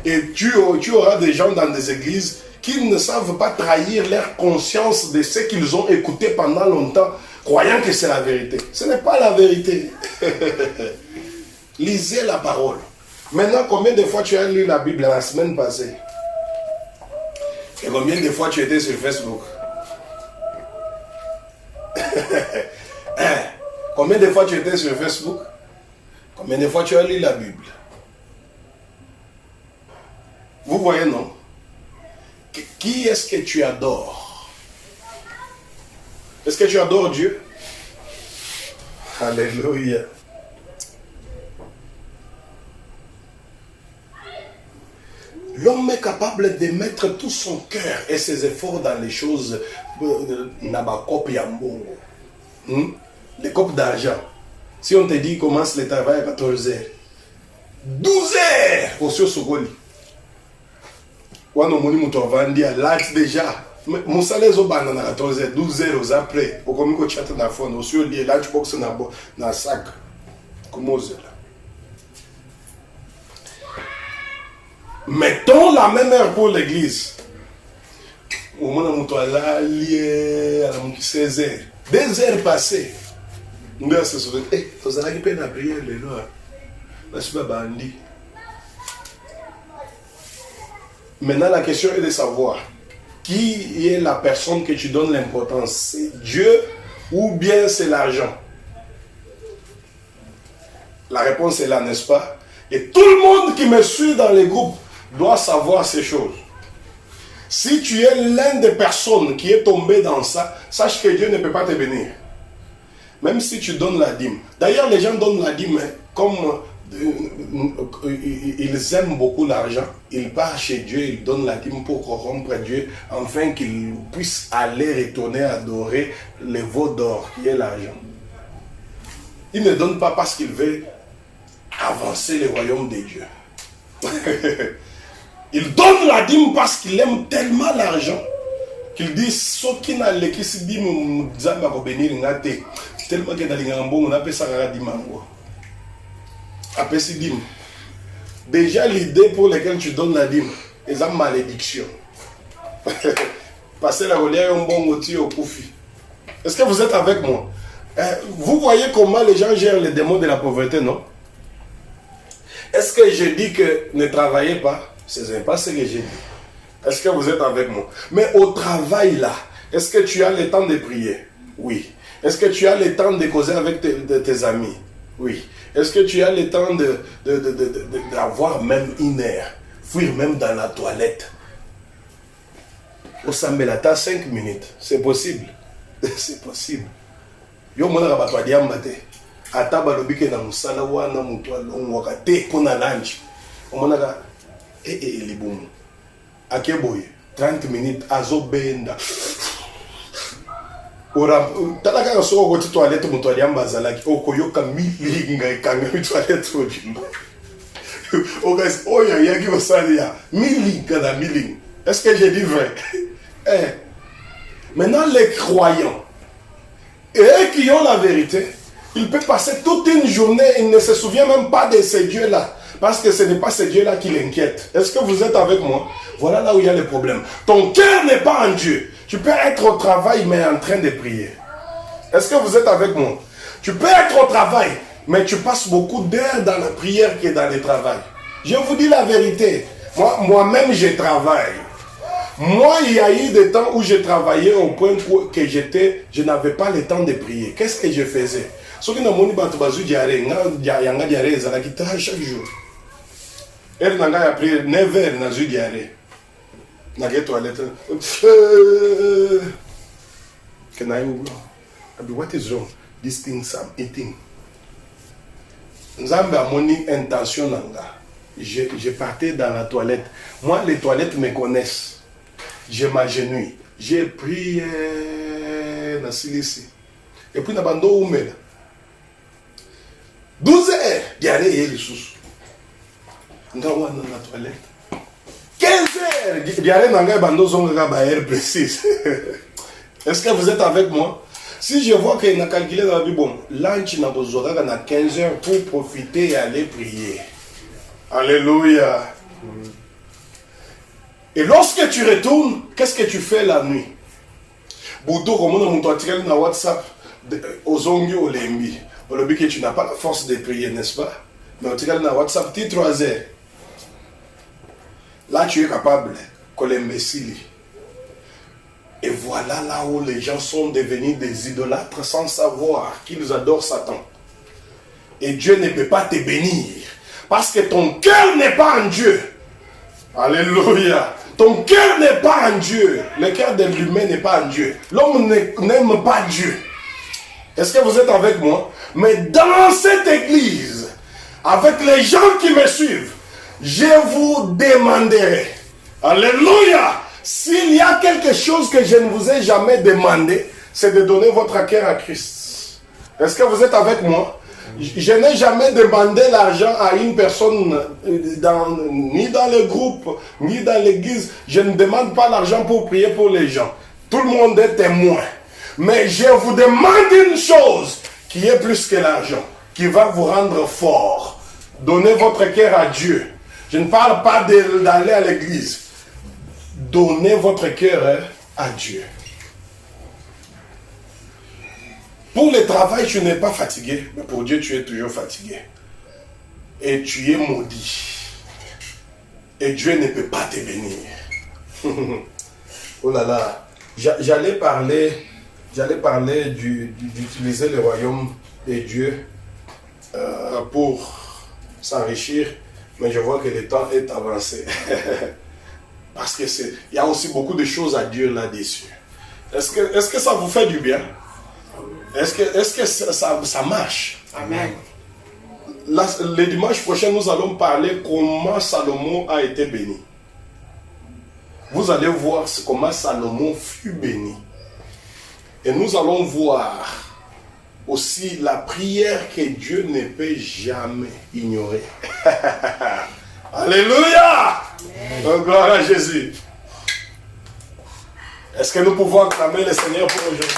Et tu auras des gens dans des églises qui ne savent pas trahir leur conscience de ce qu'ils ont écouté pendant longtemps, croyant que c'est la vérité. Ce n'est pas la vérité. Lisez la parole. Maintenant, combien de fois tu as lu la Bible la semaine passée? Et combien de fois tu étais sur Facebook? Combien de fois tu étais sur Facebook? Combien de fois tu as lu la Bible? Vous voyez, non? Qui est-ce que tu adores? Est-ce que tu adores Dieu? Alléluia. L'homme est capable de mettre tout son cœur et ses efforts dans les choses Nabakop Yambongo. Les copes d'argent. Si on te dit commence le travail à 14 heures, 12 heures au Sogoli. Quand on dit que déjà, mon salaire est à 14 heures, 12 heures aux après. Au commun que tu as dans la phone, au sur le lunchbox dans le sac. Comment c'est là? Mettons la même heure pour l'église. Au moment où tu as là, lié à la 16 heures. 2 heures passées. Nous avons se souvenir, tu as peine à prier les lois. Je suis pas bandit. Maintenant, la question est de savoir qui est la personne que tu donnes l'importance. C'est Dieu ou bien c'est l'argent? La réponse est là, n'est-ce pas? Et tout le monde qui me suit dans les groupes doit savoir ces choses. Si tu es l'une des personnes qui est tombée dans ça, sache que Dieu ne peut pas te bénir. Même si tu donnes la dîme. D'ailleurs, les gens donnent la dîme comme ils aiment beaucoup l'argent. Ils partent chez Dieu, ils donnent la dîme pour corrompre Dieu, afin qu'ils puissent aller retourner adorer le veau d'or qui est l'argent. Ils ne donnent pas parce qu'ils veulent avancer le royaume de Dieu. Ils donnent la dîme parce qu'ils aiment tellement l'argent qu'ils disent ce qui n'a le qui se dit Zamba ko bénir ngate tellement que dans les gambons on appelle ça la dîme. Après c'est dîme. Déjà l'idée pour laquelle tu donnes la dîme est une malédiction. Passer la relière un bon outil au profit. Est-ce que vous êtes avec moi? Vous voyez comment les gens gèrent les démons de la pauvreté, non? Est-ce que je dis que ne travaillez pas? Ce n'est pas ce que j'ai dit. Est-ce que vous êtes avec moi? Mais au travail là, est-ce que tu as le temps de prier? Oui. Est-ce que tu as le temps de causer avec tes amis? Oui. Est-ce que tu as le temps d'avoir même une heure? Fuir même dans la toilette? Au Sambela, tu as 5 minutes. C'est possible. C'est possible. Yo mona rabatwa diambate. Ataba lobike na musala wana mutu alongwaka te pona lunch. Omonaka libumu. Akeboye 30 minutes azobenda. Ora talaka ka soko koti toilette mutu aliamba zalaki okoyoka milinga ikanga mi toilette ojimba. Ogas oya yaki osalia milinga na milinga. Est-ce que j'ai dit vrai? Maintenant les croyants et eux qui ont la vérité, ils peuvent passer toute une journée, ils ne se souviennent même pas de ces dieux-là. Parce que ce n'est pas ces dieux-là qui l'inquiètent. Est-ce que vous êtes avec moi? Voilà là où il y a le problème. Ton cœur n'est pas en Dieu. Tu peux être au travail, mais en train de prier. Est-ce que vous êtes avec moi? Tu peux être au travail, mais tu passes beaucoup d'heures dans la prière que dans le travail. Je vous dis la vérité. Moi-même, je travaille. Moi, il y a eu des temps où je travaillais au point que je n'avais pas le temps de prier. Qu'est-ce que je faisais? Ce qui n'a pas chaque jour. Elle n'a pas prié 9 heures dans une diarrhée. Dans la toilette. What is wrong? These things I'm eating. Nzambe a mon intention. Je partais dans la toilette. Moi, les toilettes me connaissent. Je m'agenouille. J'ai prié dans Silici. Et puis, dans le 12 heures, diarrhée et les sous. Dans la toilette. 15 heures, diarrhée dans la heure précise. Est-ce que vous êtes avec moi? Si je vois qu'il a calculé dans la vie, bon, lunch n'a pas 15 heures pour profiter et aller prier. Alléluia. Et lorsque tu retournes, qu'est-ce que tu fais la nuit? Bouto, comme on a tiré dans WhatsApp, aux ongles au lembi. On le dit que tu n'as pas la force de prier, n'est-ce pas? Mais on tiré dans WhatsApp, tu 3 heures. Là, tu es capable, comme l'imbécile. Et voilà là où les gens sont devenus des idolâtres sans savoir qu'ils adorent Satan. Et Dieu ne peut pas te bénir. Parce que ton cœur n'est pas en Dieu. Alléluia. Ton cœur n'est pas en Dieu. Le cœur de l'humain n'est pas en Dieu. L'homme n'aime pas Dieu. Est-ce que vous êtes avec moi? Mais dans cette église, avec les gens qui me suivent, je vous demanderai. Alléluia. S'il y a quelque chose que je ne vous ai jamais demandé, c'est de donner votre cœur à Christ. Est-ce que vous êtes avec moi? Je n'ai jamais demandé l'argent à une personne, ni dans le groupe, ni dans l'église. Je ne demande pas l'argent pour prier pour les gens. Tout le monde est témoin. Mais je vous demande une chose qui est plus que l'argent, qui va vous rendre fort. Donnez votre cœur à Dieu. Je ne parle pas d'aller à l'église. Donnez votre cœur à Dieu. Pour le travail, tu n'es pas fatigué, mais pour Dieu, tu es toujours fatigué. Et tu es maudit. Et Dieu ne peut pas te bénir. Oh là là, j'allais parler d'utiliser le royaume de Dieu pour s'enrichir, mais je vois que le temps est avancé. Parce que il y a aussi beaucoup de choses à dire là-dessus. Est-ce que ça vous fait du bien? Est-ce que ça marche? Amen. Le dimanche prochain, nous allons parler comment Salomon a été béni. Vous allez voir comment Salomon fut béni. Et nous allons voir aussi la prière que Dieu ne peut jamais ignorer. Alléluia! Oh, gloire à Jésus. Est-ce que nous pouvons acclamer le Seigneur pour aujourd'hui?